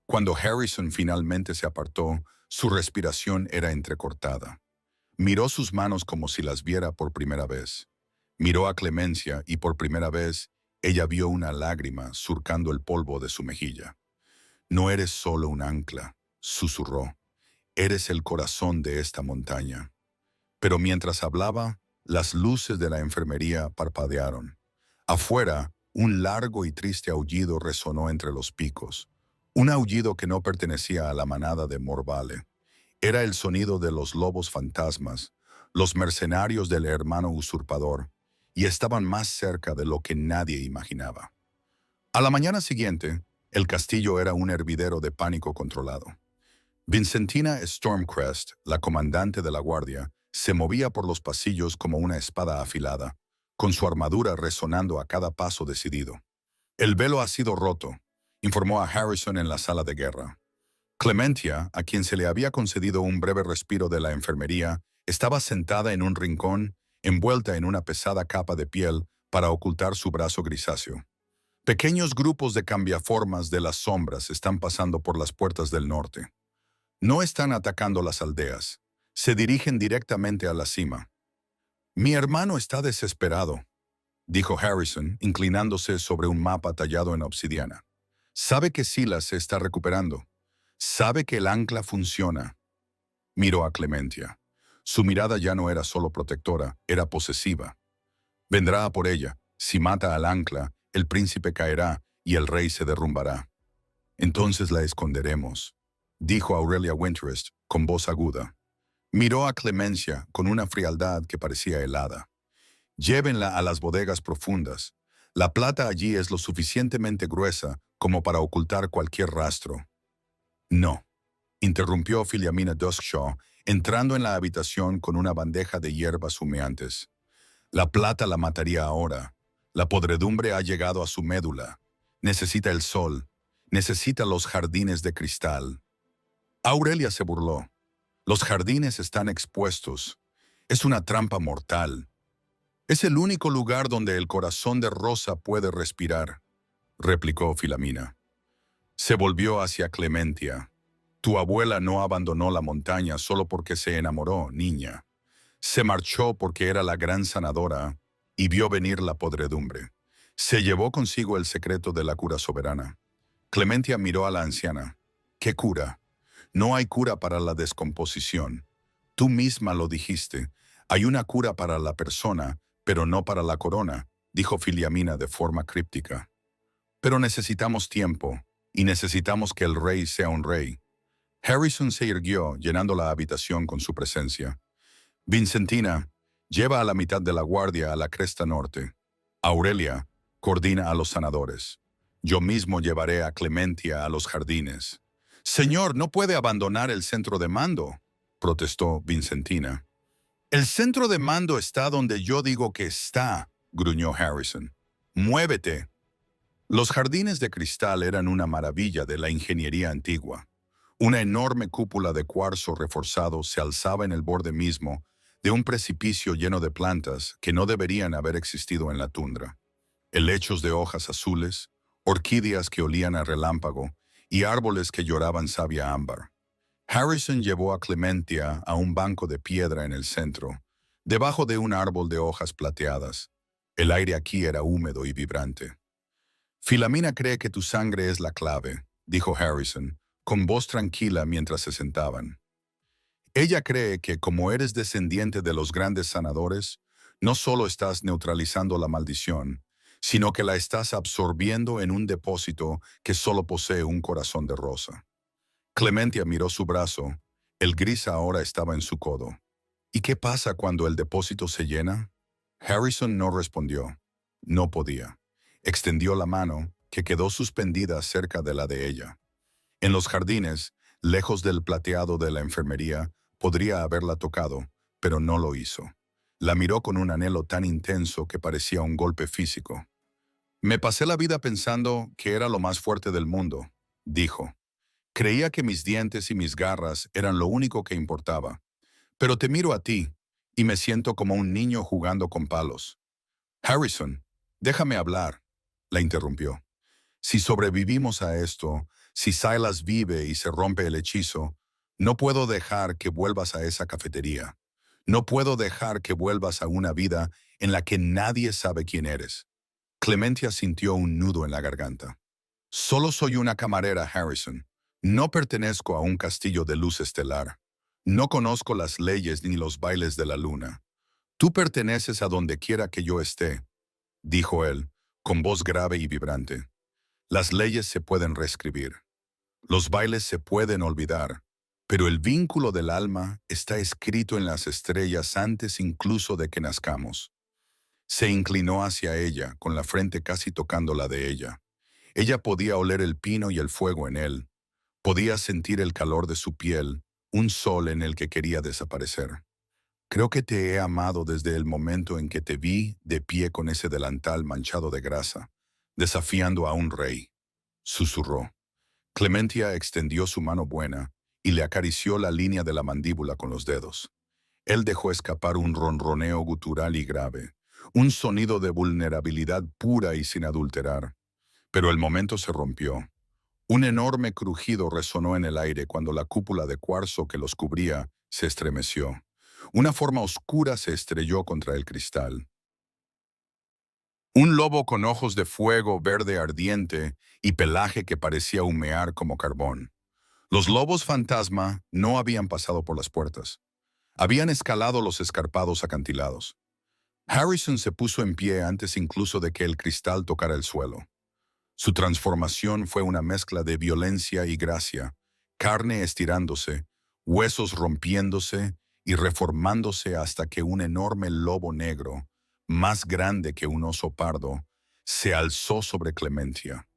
Cuando Harrison finalmente se apartó, su respiración era entrecortada. Miró sus manos como si las viera por primera vez. Miró a Clemencia y por primera vez ella vio una lágrima surcando el polvo de su mejilla. No eres solo un ancla, susurró. Eres el corazón de esta montaña. Pero mientras hablaba, las luces de la enfermería parpadearon. Afuera, un largo y triste aullido resonó entre los picos. Un aullido que no pertenecía a la manada de Morvale. Era el sonido de los lobos fantasmas, los mercenarios del hermano usurpador, y estaban más cerca de lo que nadie imaginaba. A la mañana siguiente, el castillo era un hervidero de pánico controlado. Vincentina Stormcrest, la comandante de la guardia, se movía por los pasillos como una espada afilada, con su armadura resonando a cada paso decidido. El velo ha sido roto, informó a Harrison en la sala de guerra. Clementia, a quien se le había concedido un breve respiro de la enfermería, estaba sentada en un rincón, envuelta en una pesada capa de piel para ocultar su brazo grisáceo. Pequeños grupos de cambiaformas de las sombras están pasando por las puertas del norte. No están atacando las aldeas. Se dirigen directamente a la cima. Mi hermano está desesperado, dijo Harrison, inclinándose sobre un mapa tallado en obsidiana. Sabe que Silas se está recuperando. Sabe que el ancla funciona. Miró a Clementia. Su mirada ya no era solo protectora, era posesiva. Vendrá a por ella. Si mata al ancla, el príncipe caerá y el rey se derrumbará. Entonces la esconderemos, dijo Aurelia Winterest con voz aguda. Miró a Clemencia con una frialdad que parecía helada. Llévenla a las bodegas profundas. La plata allí es lo suficientemente gruesa como para ocultar cualquier rastro. No, interrumpió Filiamina Duskshaw, entrando en la habitación con una bandeja de hierbas humeantes. La plata la mataría ahora. La podredumbre ha llegado a su médula. Necesita el sol. Necesita los jardines de cristal. Aurelia se burló. Los jardines están expuestos. Es una trampa mortal. Es el único lugar donde el corazón de Rosa puede respirar, replicó Filamina. Se volvió hacia Clementia. Tu abuela no abandonó la montaña solo porque se enamoró, niña. Se marchó porque era la gran sanadora y vio venir la podredumbre. Se llevó consigo el secreto de la cura soberana. Clementia miró a la anciana. ¿Qué cura? No hay cura para la descomposición. Tú misma lo dijiste. Hay una cura para la persona, pero no para la corona, dijo Filiamina de forma críptica. Pero necesitamos tiempo, y necesitamos que el rey sea un rey. Harrison se irguió, llenando la habitación con su presencia. Vincentina, lleva a la mitad de la guardia a la cresta norte. Aurelia, coordina a los sanadores. Yo mismo llevaré a Clementia a los jardines. Señor, no puede abandonar el centro de mando, protestó Vincentina. El centro de mando está donde yo digo que está, gruñó Harrison. Muévete. Los jardines de cristal eran una maravilla de la ingeniería antigua. Una enorme cúpula de cuarzo reforzado se alzaba en el borde mismo de un precipicio lleno de plantas que no deberían haber existido en la tundra. Helechos de hojas azules, orquídeas que olían a relámpago y árboles que lloraban savia ámbar. Harrison llevó a Clementia a un banco de piedra en el centro, debajo de un árbol de hojas plateadas. El aire aquí era húmedo y vibrante. Filamina cree que tu sangre es la clave, dijo Harrison, con voz tranquila mientras se sentaban. Ella cree que como eres descendiente de los grandes sanadores, no solo estás neutralizando la maldición, sino que la estás absorbiendo en un depósito que solo posee un corazón de rosa. Clementia miró su brazo. El gris ahora estaba en su codo. ¿Y qué pasa cuando el depósito se llena? Harrison no respondió. No podía. Extendió la mano, que quedó suspendida cerca de la de ella. En los jardines, lejos del plateado de la enfermería, podría haberla tocado, pero no lo hizo. La miró con un anhelo tan intenso que parecía un golpe físico. Me pasé la vida pensando que era lo más fuerte del mundo, dijo. Creía que mis dientes y mis garras eran lo único que importaba. Pero te miro a ti, y me siento como un niño jugando con palos. Harrison, déjame hablar, la interrumpió. Si sobrevivimos a esto, si Silas vive y se rompe el hechizo, no puedo dejar que vuelvas a esa cafetería. No puedo dejar que vuelvas a una vida en la que nadie sabe quién eres. Clementia sintió un nudo en la garganta. Solo soy una camarera, Harrison. No pertenezco a un castillo de luz estelar. No conozco las leyes ni los bailes de la luna. Tú perteneces a donde quiera que yo esté, dijo él, con voz grave y vibrante. Las leyes se pueden reescribir. Los bailes se pueden olvidar, pero el vínculo del alma está escrito en las estrellas antes incluso de que nazcamos. Se inclinó hacia ella, con la frente casi tocando la de ella. Ella podía oler el pino y el fuego en él. Podía sentir el calor de su piel, un sol en el que quería desaparecer. Creo que te he amado desde el momento en que te vi de pie con ese delantal manchado de grasa, desafiando a un rey, susurró. Clementia extendió su mano buena y le acarició la línea de la mandíbula con los dedos. Él dejó escapar un ronroneo gutural y grave, un sonido de vulnerabilidad pura y sin adulterar. Pero el momento se rompió. Un enorme crujido resonó en el aire cuando la cúpula de cuarzo que los cubría Se estremeció. Una forma oscura se estrelló contra el cristal. Un lobo con ojos de fuego verde ardiente y pelaje que parecía humear como carbón. Los lobos fantasma no habían pasado por las puertas. Habían escalado los escarpados acantilados. Harrison se puso en pie antes incluso de que el cristal tocara el suelo. Su transformación fue una mezcla de violencia y gracia, carne estirándose, huesos rompiéndose y reformándose hasta que un enorme lobo negro, más grande que un oso pardo, se alzó sobre Clementia.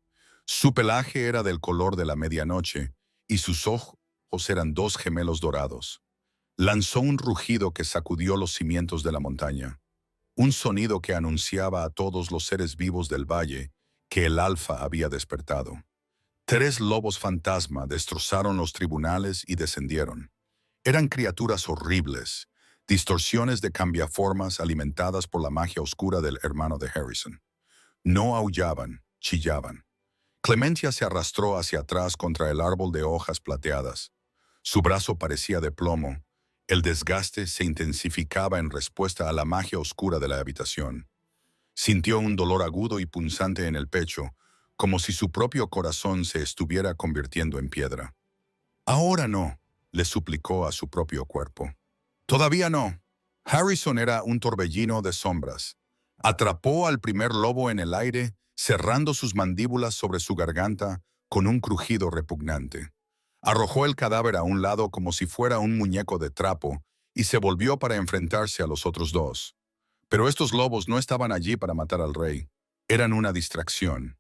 Su pelaje era del color de la medianoche y sus ojos eran dos gemelos dorados. Lanzó un rugido que sacudió los cimientos de la montaña, un sonido que anunciaba a todos los seres vivos del valle que el alfa había despertado. 3 lobos fantasma destrozaron los tribunales y descendieron. Eran criaturas horribles, distorsiones de cambiaformas alimentadas por la magia oscura del hermano de Harrison. No aullaban, chillaban. Clementia se arrastró hacia atrás contra el árbol de hojas plateadas. Su brazo parecía de plomo. El desgaste se intensificaba en respuesta a la magia oscura de la habitación. Sintió un dolor agudo y punzante en el pecho, como si su propio corazón se estuviera convirtiendo en piedra. Ahora no, le suplicó a su propio cuerpo. Todavía no. Harrison era un torbellino de sombras. Atrapó al primer lobo en el aire, cerrando sus mandíbulas sobre su garganta con un crujido repugnante. Arrojó el cadáver a un lado como si fuera un muñeco de trapo y se volvió para enfrentarse a los otros 2. Pero estos lobos no estaban allí para matar al rey. Eran una distracción.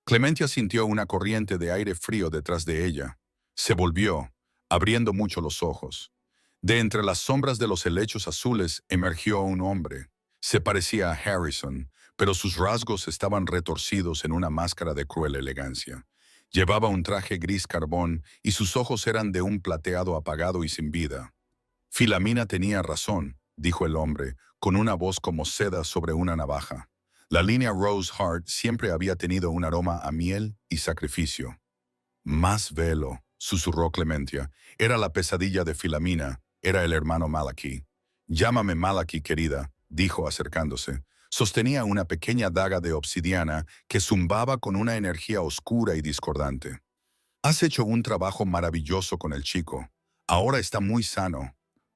Clementia sintió una corriente de aire frío detrás de ella. Se volvió, abriendo mucho los ojos. De entre las sombras de los helechos azules emergió un hombre. Se parecía a Harrison, pero sus rasgos estaban retorcidos en una máscara de cruel elegancia. Llevaba un traje gris carbón y sus ojos eran de un plateado apagado y sin vida. Filamina tenía razón, dijo el hombre, con una voz como seda sobre una navaja. La línea Rose Heart siempre había tenido un aroma a miel y sacrificio. Más velo, susurró Clementia. Era la pesadilla de Filamina, era el hermano Malachi. Llámame Malachi, querida, dijo acercándose. Sostenía una pequeña daga de obsidiana que zumbaba con una energía oscura y discordante. Has hecho un trabajo maravilloso con el chico. Ahora está muy sano,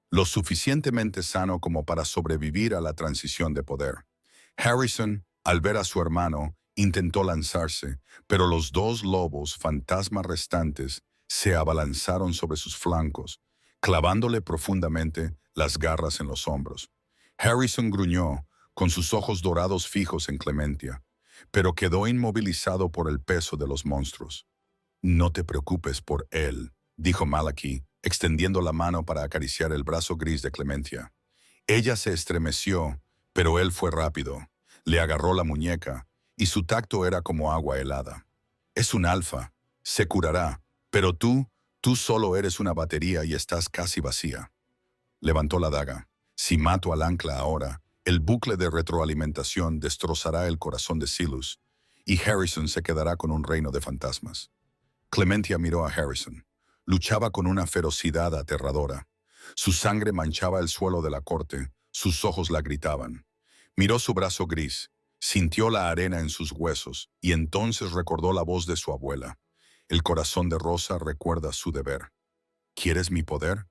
lo suficientemente sano como para sobrevivir a la transición de poder. Harrison, al ver a su hermano, intentó lanzarse, pero los 2 lobos fantasmas restantes se abalanzaron sobre sus flancos, clavándole profundamente las garras en los hombros. Harrison gruñó, con sus ojos dorados fijos en Clementia, pero quedó inmovilizado por el peso de los monstruos. No te preocupes por él, dijo Malachi, extendiendo la mano para acariciar el brazo gris de Clementia. Ella se estremeció, pero él fue rápido. Le agarró la muñeca, y su tacto era como agua helada. Es un alfa, se curará, pero tú solo eres una batería y estás casi vacía. Levantó la daga. Si mato al ancla ahora, el bucle de retroalimentación destrozará el corazón de Silus, y Harrison se quedará con un reino de fantasmas. Clementia miró a Harrison. Luchaba con una ferocidad aterradora. Su sangre manchaba el suelo de la corte, sus ojos la gritaban. Miró su brazo gris, sintió la arena en sus huesos y entonces recordó la voz de su abuela. El corazón de Rosa recuerda su deber. ¿Quieres mi poder?,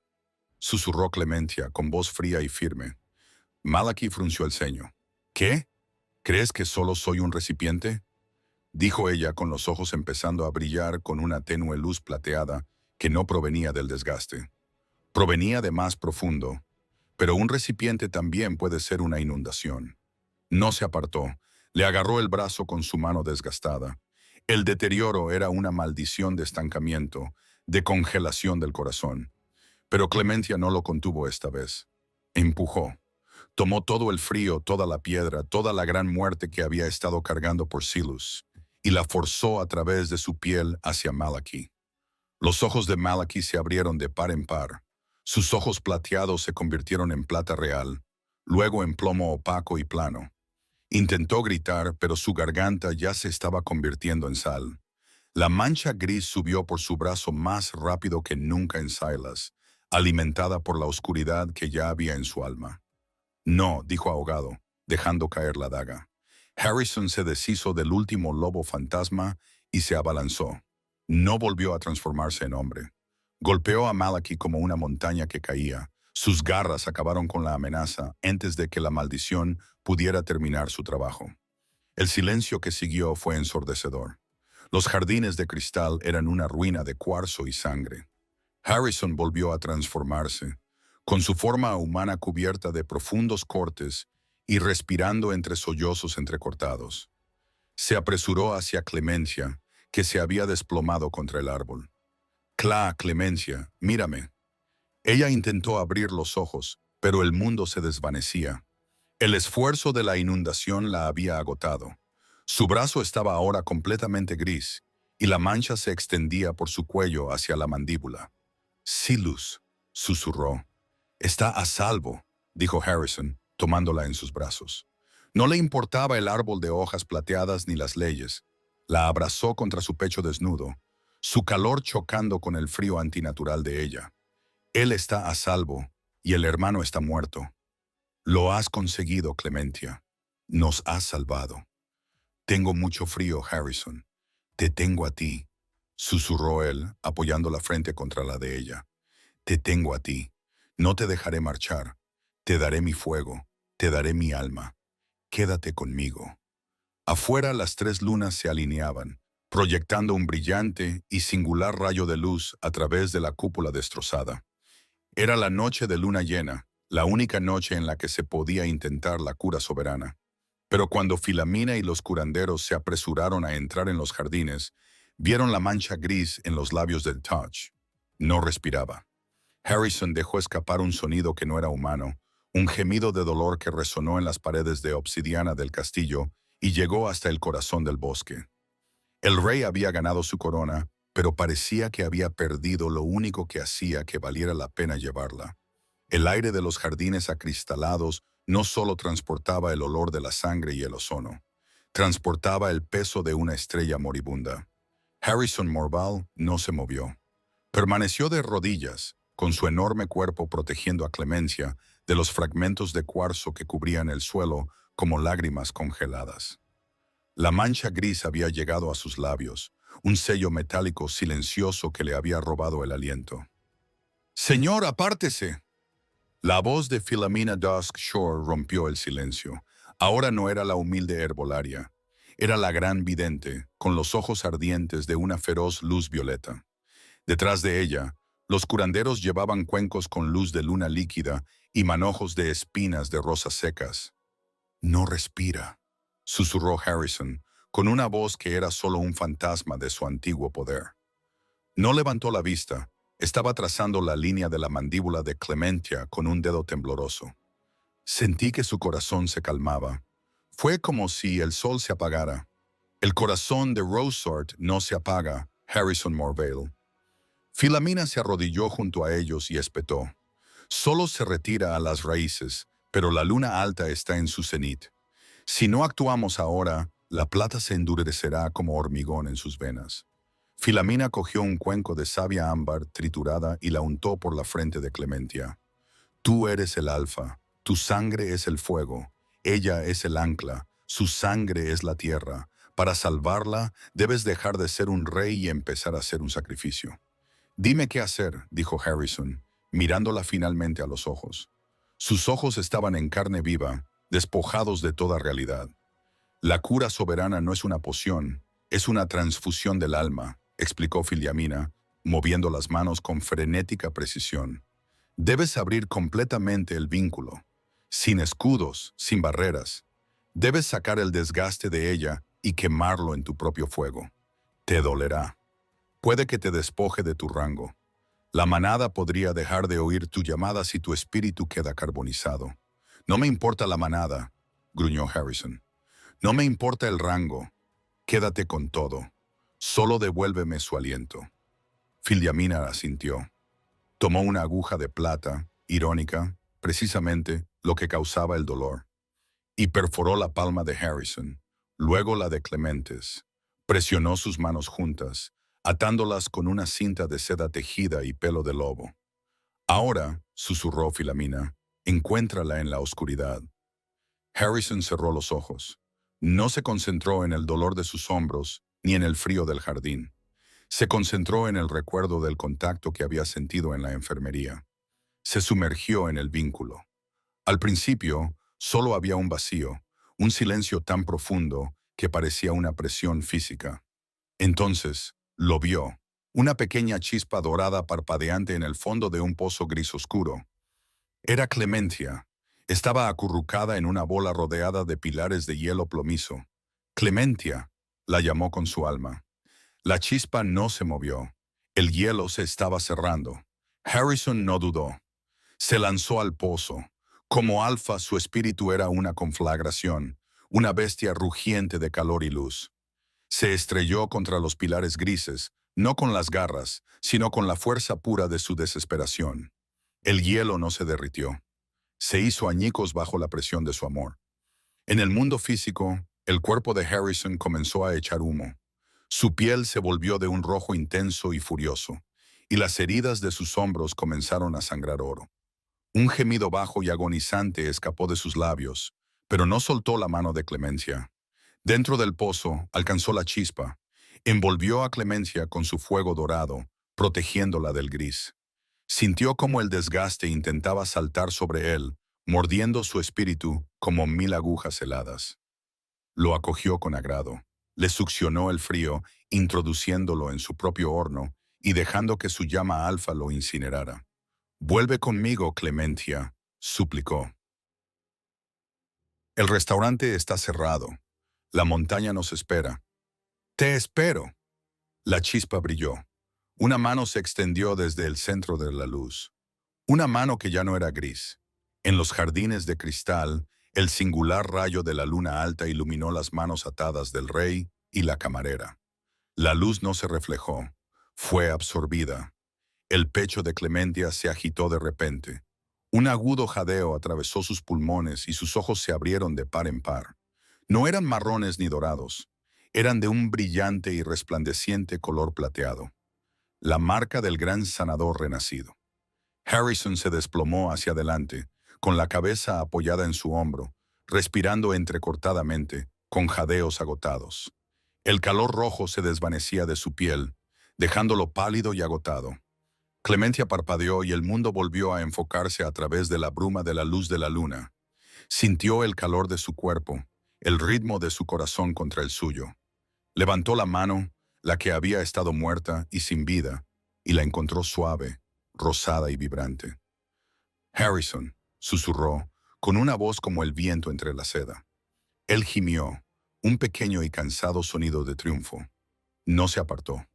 susurró Clementia con voz fría y firme. Malachi frunció el ceño. ¿Qué? ¿Crees que solo soy un recipiente?, dijo ella con los ojos empezando a brillar con una tenue luz plateada que no provenía del desgaste. Provenía de más profundo, pero un recipiente también puede ser una inundación. No se apartó, le agarró el brazo con su mano desgastada. El deterioro era una maldición de estancamiento, de congelación del corazón. Pero Clementia no lo contuvo esta vez. Empujó. Tomó todo el frío, toda la piedra, toda la gran muerte que había estado cargando por Silus, y la forzó a través de su piel hacia Malachi. Los ojos de Malachi se abrieron de par en par. Sus ojos plateados se convirtieron en plata real, luego en plomo opaco y plano. Intentó gritar, pero su garganta ya se estaba convirtiendo en sal. La mancha gris subió por su brazo más rápido que nunca en Silas, alimentada por la oscuridad que ya había en su alma. No, dijo ahogado, dejando caer la daga. Harrison se deshizo del último lobo fantasma y se abalanzó. No volvió a transformarse en hombre. Golpeó a Malachi como una montaña que caía. Sus garras acabaron con la amenaza antes de que la maldición pudiera terminar su trabajo. El silencio que siguió fue ensordecedor. Los jardines de cristal eran una ruina de cuarzo y sangre. Harrison volvió a transformarse, con su forma humana cubierta de profundos cortes y respirando entre sollozos entrecortados. Se apresuró hacia Clemencia, que se había desplomado contra el árbol. Clemencia, mírame. Ella intentó abrir los ojos, pero el mundo se desvanecía. El esfuerzo de la inundación la había agotado. Su brazo estaba ahora completamente gris, y la mancha se extendía por su cuello hacia la mandíbula. Silus, susurró. Está a salvo, dijo Harrison, tomándola en sus brazos. No le importaba el árbol de hojas plateadas ni las leyes. La abrazó contra su pecho desnudo, su calor chocando con el frío antinatural de ella. Él está a salvo, y el hermano está muerto. Lo has conseguido, Clementia. Nos has salvado. Tengo mucho frío, Harrison. Te tengo a ti, susurró él, apoyando la frente contra la de ella. Te tengo a ti. No te dejaré marchar. Te daré mi fuego. Te daré mi alma. Quédate conmigo. Afuera las tres lunas se alineaban, proyectando un brillante y singular rayo de luz a través de la cúpula destrozada. Era la noche de luna llena, la única noche en la que se podía intentar la cura soberana. Pero cuando Filamina y los curanderos se apresuraron a entrar en los jardines, vieron la mancha gris en los labios del Touch. No respiraba. Harrison dejó escapar un sonido que no era humano, un gemido de dolor que resonó en las paredes de obsidiana del castillo y llegó hasta el corazón del bosque. El rey había ganado su corona, pero parecía que había perdido lo único que hacía que valiera la pena llevarla. El aire de los jardines acristalados no solo transportaba el olor de la sangre y el ozono, transportaba el peso de una estrella moribunda. Harrison Morval no se movió. Permaneció de rodillas, con su enorme cuerpo protegiendo a Clemencia de los fragmentos de cuarzo que cubrían el suelo como lágrimas congeladas. La mancha gris había llegado a sus labios, un sello metálico silencioso que le había robado el aliento. «¡Señor, apártese!». La voz de Philomena Dusk Shore rompió el silencio. Ahora no era la humilde herbolaria. Era la gran vidente, con los ojos ardientes de una feroz luz violeta. Detrás de ella, los curanderos llevaban cuencos con luz de luna líquida y manojos de espinas de rosas secas. «No respira», susurró Harrison, con una voz que era solo un fantasma de su antiguo poder. No levantó la vista. Estaba trazando la línea de la mandíbula de Clementia con un dedo tembloroso. Sentí que su corazón se calmaba. Fue como si el sol se apagara. El corazón de Rosort no se apaga, Harrison Morvale. Filamina se arrodilló junto a ellos y espetó. Solo se retira a las raíces, pero la luna alta está en su cenit. Si no actuamos ahora, la plata se endurecerá como hormigón en sus venas. Filamina cogió un cuenco de savia ámbar triturada y la untó por la frente de Clementia. Tú eres el alfa, tu sangre es el fuego, ella es el ancla, su sangre es la tierra. Para salvarla, debes dejar de ser un rey y empezar a ser un sacrificio. Dime qué hacer, dijo Harrison, mirándola finalmente a los ojos. Sus ojos estaban en carne viva, despojados de toda realidad. La cura soberana no es una poción, es una transfusión del alma, explicó Filiamina, moviendo las manos con frenética precisión. Debes abrir completamente el vínculo, sin escudos, sin barreras. Debes sacar el desgaste de ella y quemarlo en tu propio fuego. Te dolerá. Puede que te despoje de tu rango. La manada podría dejar de oír tu llamada si tu espíritu queda carbonizado. No me importa la manada, gruñó Harrison. No me importa el rango. Quédate con todo. Solo devuélveme su aliento. Filiamina asintió. Tomó una aguja de plata, irónica, precisamente lo que causaba el dolor, y perforó la palma de Harrison, luego la de Clementes. Presionó sus manos juntas, atándolas con una cinta de seda tejida y pelo de lobo. Ahora, susurró Filomena, encuéntrala en la oscuridad. Harrison cerró los ojos. No se concentró en el dolor de sus hombros ni en el frío del jardín. Se concentró en el recuerdo del contacto que había sentido en la enfermería. Se sumergió en el vínculo. Al principio, solo había un vacío, un silencio tan profundo que parecía una presión física. Entonces, lo vio, una pequeña chispa dorada parpadeante en el fondo de un pozo gris oscuro. Era Clementia. Estaba acurrucada en una bola rodeada de pilares de hielo plomizo. Clementia, la llamó con su alma. La chispa no se movió. El hielo se estaba cerrando. Harrison no dudó. Se lanzó al pozo. Como alfa, su espíritu era una conflagración, una bestia rugiente de calor y luz. Se estrelló contra los pilares grises, no con las garras, sino con la fuerza pura de su desesperación. El hielo no se derritió. Se hizo añicos bajo la presión de su amor. En el mundo físico, el cuerpo de Harrison comenzó a echar humo. Su piel se volvió de un rojo intenso y furioso, y las heridas de sus hombros comenzaron a sangrar oro. Un gemido bajo y agonizante escapó de sus labios, pero no soltó la mano de Clemencia. Dentro del pozo alcanzó la chispa, envolvió a Clemencia con su fuego dorado, protegiéndola del gris. Sintió como el desgaste intentaba saltar sobre él, mordiendo su espíritu como 1000 agujas heladas. Lo acogió con agrado, le succionó el frío, introduciéndolo en su propio horno y dejando que su llama alfa lo incinerara. «Vuelve conmigo, Clementia», suplicó. «El restaurante está cerrado. La montaña nos espera». «Te espero». La chispa brilló. Una mano se extendió desde el centro de la luz. Una mano que ya no era gris. En los jardines de cristal, el singular rayo de la luna alta iluminó las manos atadas del rey y la camarera. La luz no se reflejó. Fue absorbida. El pecho de Clementia se agitó de repente. Un agudo jadeo atravesó sus pulmones y sus ojos se abrieron de par en par. No eran marrones ni dorados. Eran de un brillante y resplandeciente color plateado. La marca del gran sanador renacido. Harrison se desplomó hacia adelante, con la cabeza apoyada en su hombro, respirando entrecortadamente, con jadeos agotados. El calor rojo se desvanecía de su piel, dejándolo pálido y agotado. Clementia parpadeó y el mundo volvió a enfocarse a través de la bruma de la luz de la luna. Sintió el calor de su cuerpo, el ritmo de su corazón contra el suyo. Levantó la mano, la que había estado muerta y sin vida, y la encontró suave, rosada y vibrante. «Harrison», susurró, con una voz como el viento entre la seda. Él gimió, un pequeño y cansado sonido de triunfo. No se apartó.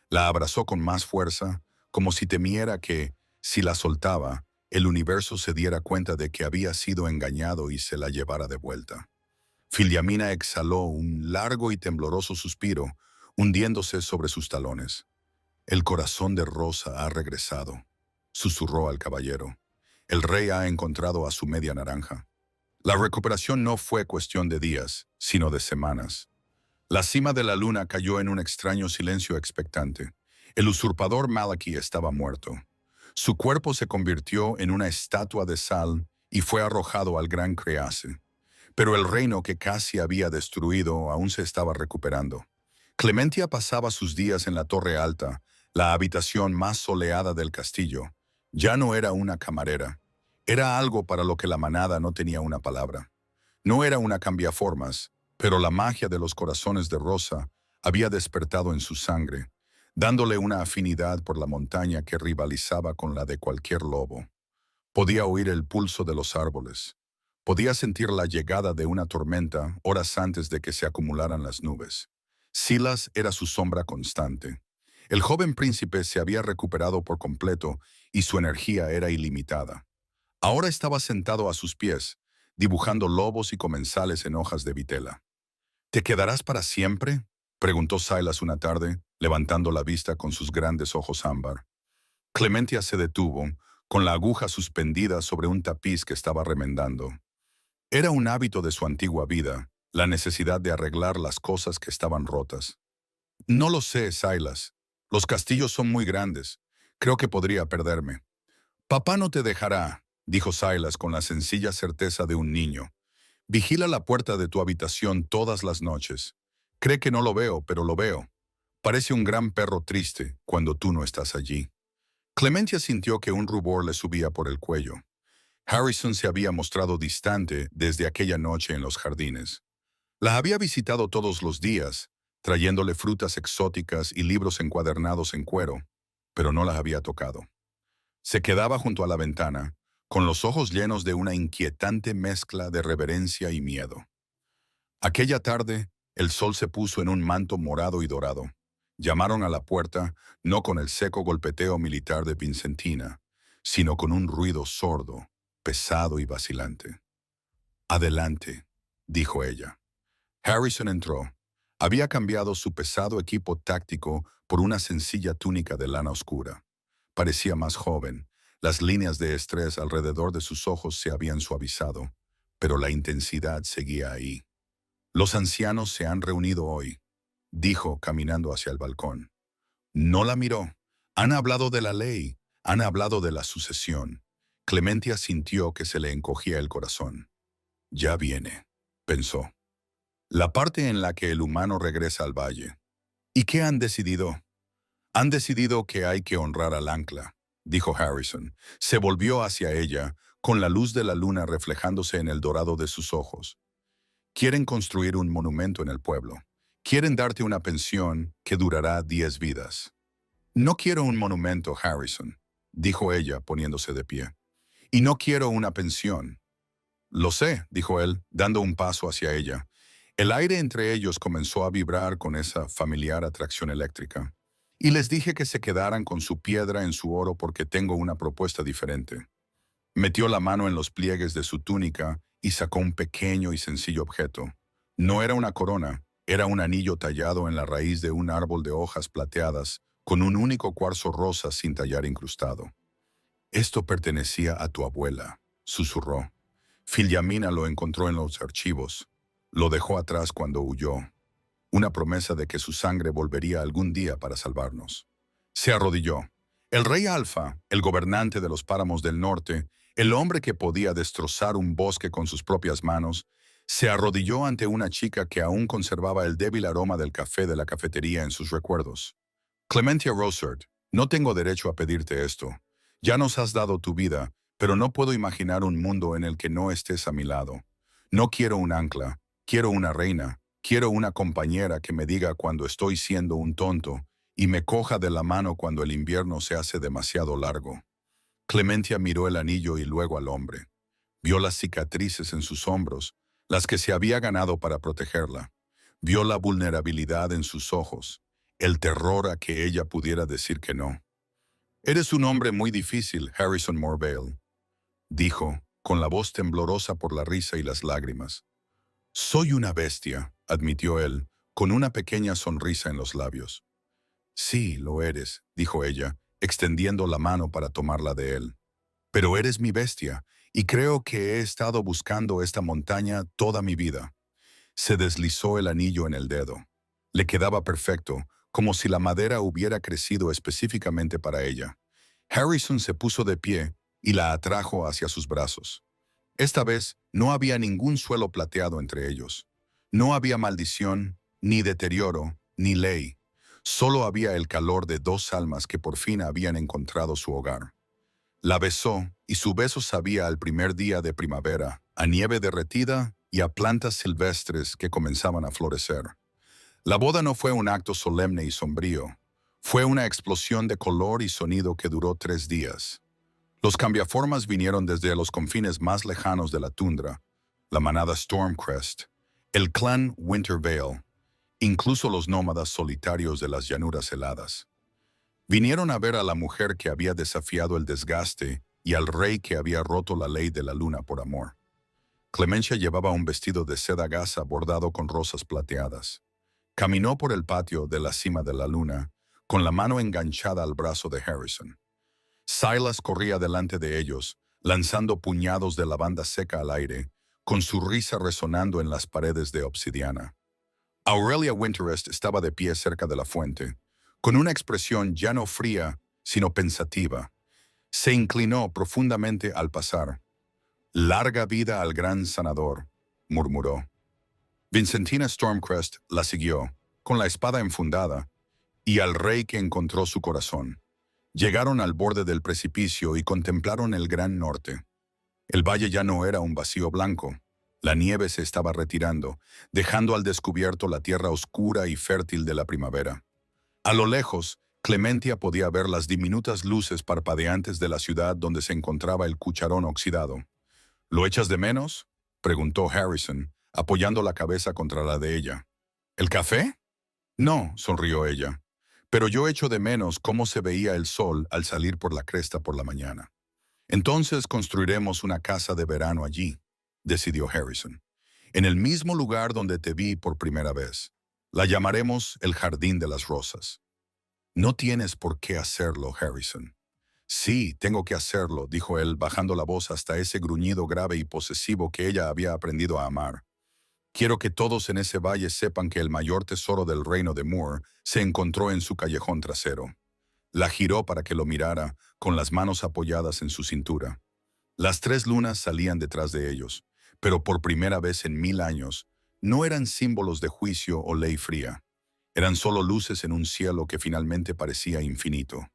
La abrazó con más fuerza, como si temiera que, si la soltaba, el universo se diera cuenta de que había sido engañado y se la llevara de vuelta. Filomena exhaló un largo y tembloroso suspiro, hundiéndose sobre sus talones. «El corazón de Rosa ha regresado», susurró al caballero. «El rey ha encontrado a su media naranja». La recuperación no fue cuestión de días, sino de semanas. La cima de la luna cayó en un extraño silencio expectante. El usurpador Malachi estaba muerto. Su cuerpo se convirtió en una estatua de sal y fue arrojado al gran Crease. Pero el reino que casi había destruido aún se estaba recuperando. Clementia pasaba sus días en la Torre Alta, la habitación más soleada del castillo. Ya no era una camarera. Era algo para lo que la manada no tenía una palabra. No era una cambiaformas, pero la magia de los corazones de Rosa había despertado en su sangre, dándole una afinidad por la montaña que rivalizaba con la de cualquier lobo. Podía oír el pulso de los árboles. Podía sentir la llegada de una tormenta horas antes de que se acumularan las nubes. Silas era su sombra constante. El joven príncipe se había recuperado por completo y su energía era ilimitada. Ahora estaba sentado a sus pies, dibujando lobos y comensales en hojas de vitela. «¿Te quedarás para siempre?», preguntó Silas una tarde, levantando la vista con sus grandes ojos ámbar. Clementia se detuvo, con la aguja suspendida sobre un tapiz que estaba remendando. Era un hábito de su antigua vida, la necesidad de arreglar las cosas que estaban rotas. «No lo sé, Silas. Los castillos son muy grandes. Creo que podría perderme». Papá no te dejará, dijo Silas con la sencilla certeza de un niño. Vigila la puerta de tu habitación todas las noches. Cree que no lo veo, pero lo veo. Parece un gran perro triste cuando tú no estás allí. Clemencia sintió que un rubor le subía por el cuello. Harrison se había mostrado distante desde aquella noche en los jardines. La había visitado todos los días, trayéndole frutas exóticas y libros encuadernados en cuero, pero no las había tocado. Se quedaba junto a la ventana, con los ojos llenos de una inquietante mezcla de reverencia y miedo. Aquella tarde, el sol se puso en un manto morado y dorado. Llamaron a la puerta, no con el seco golpeteo militar de Vincentina, sino con un ruido sordo, pesado y vacilante. «Adelante», dijo ella. Harrison entró. Había cambiado su pesado equipo táctico por una sencilla túnica de lana oscura. Parecía más joven. Las líneas de estrés alrededor de sus ojos se habían suavizado, pero la intensidad seguía ahí. «Los ancianos se han reunido hoy», dijo caminando hacia el balcón. No la miró. «Han hablado de la ley, han hablado de la sucesión». Clementia sintió que se le encogía el corazón. «Ya viene», pensó. «La parte en la que el humano regresa al valle». «¿Y qué han decidido?» «Han decidido que hay que honrar al ancla», dijo Harrison. Se volvió hacia ella, con la luz de la luna reflejándose en el dorado de sus ojos. «Quieren construir un monumento en el pueblo. Quieren darte una pensión que durará 10 vidas». «No quiero un monumento, Harrison», dijo ella, poniéndose de pie. «Y no quiero una pensión». «Lo sé», dijo él, dando un paso hacia ella. El aire entre ellos comenzó a vibrar con esa familiar atracción eléctrica. «Y les dije que se quedaran con su piedra en su oro porque tengo una propuesta diferente». Metió la mano en los pliegues de su túnica y sacó un pequeño y sencillo objeto. No era una corona, era un anillo tallado en la raíz de un árbol de hojas plateadas, con un único cuarzo rosa sin tallar incrustado. «Esto pertenecía a tu abuela», susurró. «Filyamina lo encontró en los archivos. Lo dejó atrás cuando huyó. Una promesa de que su sangre volvería algún día para salvarnos». Se arrodilló. El rey Alfa, el gobernante de los páramos del norte, el hombre que podía destrozar un bosque con sus propias manos, se arrodilló ante una chica que aún conservaba el débil aroma del café de la cafetería en sus recuerdos. «Clementia Rosert, no tengo derecho a pedirte esto. Ya nos has dado tu vida, pero no puedo imaginar un mundo en el que no estés a mi lado. No quiero un ancla, quiero una reina, quiero una compañera que me diga cuando estoy siendo un tonto y me coja de la mano cuando el invierno se hace demasiado largo». Clementia miró el anillo y luego al hombre. Vio las cicatrices en sus hombros, las que se había ganado para protegerla. Vio la vulnerabilidad en sus ojos, el terror a que ella pudiera decir que no. «Eres un hombre muy difícil, Harrison Morvale», dijo, con la voz temblorosa por la risa y las lágrimas. «Soy una bestia», admitió él, con una pequeña sonrisa en los labios. «Sí, lo eres», dijo ella, extendiendo la mano para tomarla de él. «Pero eres mi bestia, y creo que he estado buscando esta montaña toda mi vida». Se deslizó el anillo en el dedo. Le quedaba perfecto, como si la madera hubiera crecido específicamente para ella. Harrison se puso de pie y la atrajo hacia sus brazos. Esta vez no había ningún suelo plateado entre ellos. No había maldición, ni deterioro, ni ley. Solo había el calor de dos almas que por fin habían encontrado su hogar. La besó, y su beso sabía al primer día de primavera, a nieve derretida y a plantas silvestres que comenzaban a florecer. La boda no fue un acto solemne y sombrío. Fue una explosión de color y sonido que duró 3 días. Los cambiaformas vinieron desde los confines más lejanos de la tundra, la manada Stormcrest, el clan Wintervale, incluso los nómadas solitarios de las llanuras heladas. Vinieron a ver a la mujer que había desafiado el desgaste y al rey que había roto la ley de la luna por amor. Clemencia llevaba un vestido de seda gasa bordado con rosas plateadas. Caminó por el patio de la cima de la luna, con la mano enganchada al brazo de Harrison. Silas corría delante de ellos, lanzando puñados de lavanda seca al aire, con su risa resonando en las paredes de obsidiana. Aurelia Winterest estaba de pie cerca de la fuente, con una expresión ya no fría, sino pensativa. Se inclinó profundamente al pasar. «Larga vida al gran sanador», murmuró. Vincentina Stormcrest la siguió, con la espada enfundada, y al rey que encontró su corazón. Llegaron al borde del precipicio y contemplaron el gran norte. El valle ya no era un vacío blanco. La nieve se estaba retirando, dejando al descubierto la tierra oscura y fértil de la primavera. A lo lejos, Clementia podía ver las diminutas luces parpadeantes de la ciudad donde se encontraba el cucharón oxidado. «¿Lo echas de menos?», preguntó Harrison, apoyando la cabeza contra la de ella. «¿El café?». «No», sonrió ella. «Pero yo echo de menos cómo se veía el sol al salir por la cresta por la mañana». «Entonces construiremos una casa de verano allí», decidió Harrison. «En el mismo lugar donde te vi por primera vez. La llamaremos el Jardín de las Rosas». «No tienes por qué hacerlo, Harrison». «Sí, tengo que hacerlo», dijo él, bajando la voz hasta ese gruñido grave y posesivo que ella había aprendido a amar. «Quiero que todos en ese valle sepan que el mayor tesoro del reino de Moore se encontró en su callejón trasero». La giró para que lo mirara, con las manos apoyadas en su cintura. Las 3 lunas salían detrás de ellos, pero por primera vez en 1000 años, no eran símbolos de juicio o ley fría. Eran solo luces en un cielo que finalmente parecía infinito.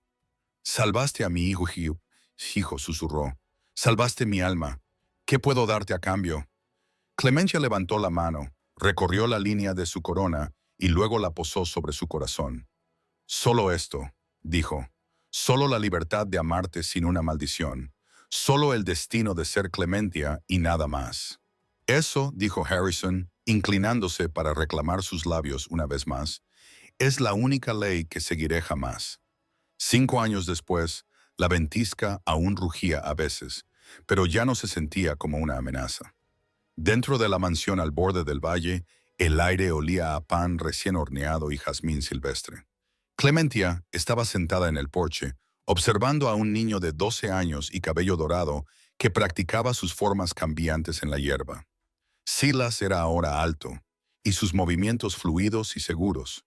«Salvaste a mi hijo», susurró. «Salvaste mi alma. ¿Qué puedo darte a cambio?». Clementia levantó la mano, recorrió la línea de su corona y luego la posó sobre su corazón. «Solo esto», dijo. «Solo la libertad de amarte sin una maldición. Solo el destino de ser Clementia y nada más». «Eso», dijo Harrison, inclinándose para reclamar sus labios una vez más, «es la única ley que seguiré jamás». 5 años después, la ventisca aún rugía a veces, pero ya no se sentía como una amenaza. Dentro de la mansión al borde del valle, el aire olía a pan recién horneado y jazmín silvestre. Clementia estaba sentada en el porche, observando a un niño de 12 años y cabello dorado que practicaba sus formas cambiantes en la hierba. Silas era ahora alto, y sus movimientos fluidos y seguros.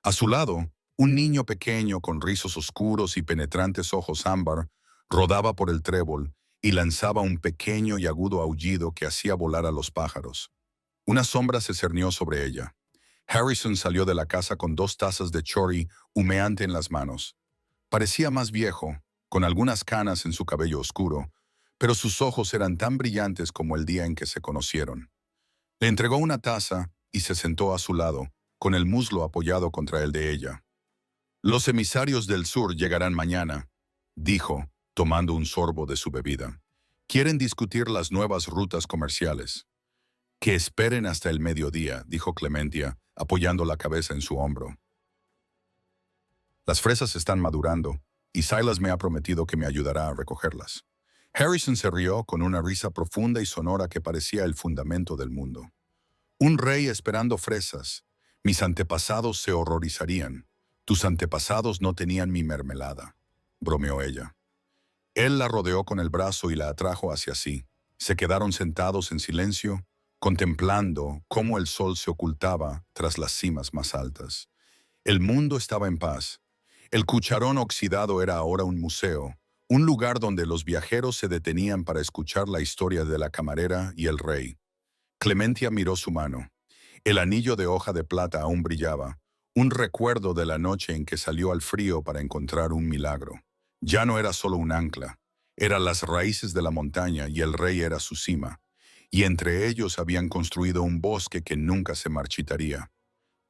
A su lado, un niño pequeño con rizos oscuros y penetrantes ojos ámbar rodaba por el trébol y lanzaba un pequeño y agudo aullido que hacía volar a los pájaros. Una sombra se cernió sobre ella. Harrison salió de la casa con 2 tazas de chori humeante en las manos. Parecía más viejo, con algunas canas en su cabello oscuro, pero sus ojos eran tan brillantes como el día en que se conocieron. Le entregó una taza y se sentó a su lado, con el muslo apoyado contra el de ella. «Los emisarios del sur llegarán mañana», dijo, tomando un sorbo de su bebida. «Quieren discutir las nuevas rutas comerciales». «Que esperen hasta el mediodía», dijo Clementia, apoyando la cabeza en su hombro. «Las fresas están madurando, y Silas me ha prometido que me ayudará a recogerlas». Harrison se rió con una risa profunda y sonora que parecía el fundamento del mundo. «Un rey esperando fresas. Mis antepasados se horrorizarían. Tus antepasados no tenían mi mermelada», bromeó ella. Él la rodeó con el brazo y la atrajo hacia sí. Se quedaron sentados en silencio, contemplando cómo el sol se ocultaba tras las cimas más altas. El mundo estaba en paz. El cucharón oxidado era ahora un museo, un lugar donde los viajeros se detenían para escuchar la historia de la camarera y el rey. Clementia miró su mano. El anillo de hoja de plata aún brillaba, un recuerdo de la noche en que salió al frío para encontrar un milagro. Ya no era solo un ancla, eran las raíces de la montaña y el rey era su cima, y entre ellos habían construido un bosque que nunca se marchitaría.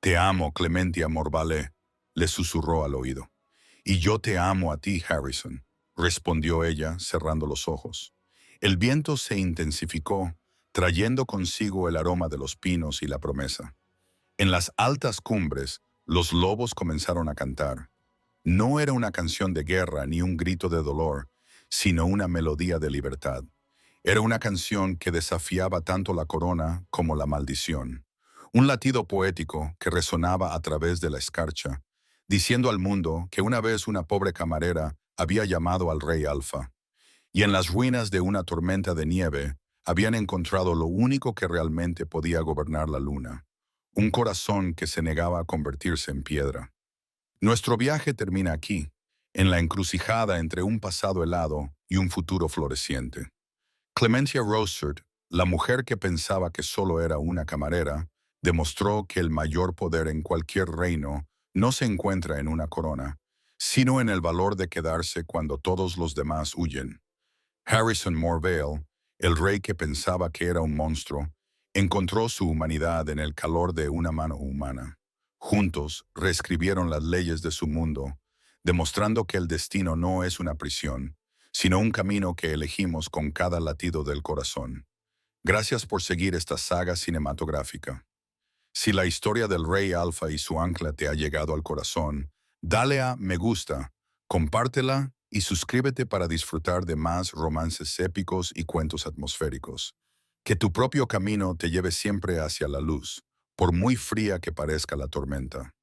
«Te amo, Clementia Morvale», le susurró al oído. «Y yo te amo a ti, Harrison», respondió ella, cerrando los ojos. El viento se intensificó, trayendo consigo el aroma de los pinos y la promesa. En las altas cumbres, los lobos comenzaron a cantar. No era una canción de guerra ni un grito de dolor, sino una melodía de libertad. Era una canción que desafiaba tanto la corona como la maldición. Un latido poético que resonaba a través de la escarcha, diciendo al mundo que una vez una pobre camarera había llamado al rey Alfa, y en las ruinas de una tormenta de nieve habían encontrado lo único que realmente podía gobernar la luna, un corazón que se negaba a convertirse en piedra. «Nuestro viaje termina aquí. en la encrucijada entre un pasado helado y un futuro floreciente. Clemencia Rosert, la mujer que pensaba que solo era una camarera, demostró que el mayor poder en cualquier reino no se encuentra en una corona, sino en el valor de quedarse cuando todos los demás huyen. Harrison Morvale, el rey que pensaba que era un monstruo, encontró su humanidad en el calor de una mano humana. Juntos reescribieron las leyes de su mundo, demostrando que el destino no es una prisión, sino un camino que elegimos con cada latido del corazón. Gracias por seguir esta saga cinematográfica. Si la historia del Rey Alfa y su ancla te ha llegado al corazón, dale a me gusta, compártela y suscríbete para disfrutar de más romances épicos y cuentos atmosféricos. Que tu propio camino te lleve siempre hacia la luz, por muy fría que parezca la tormenta.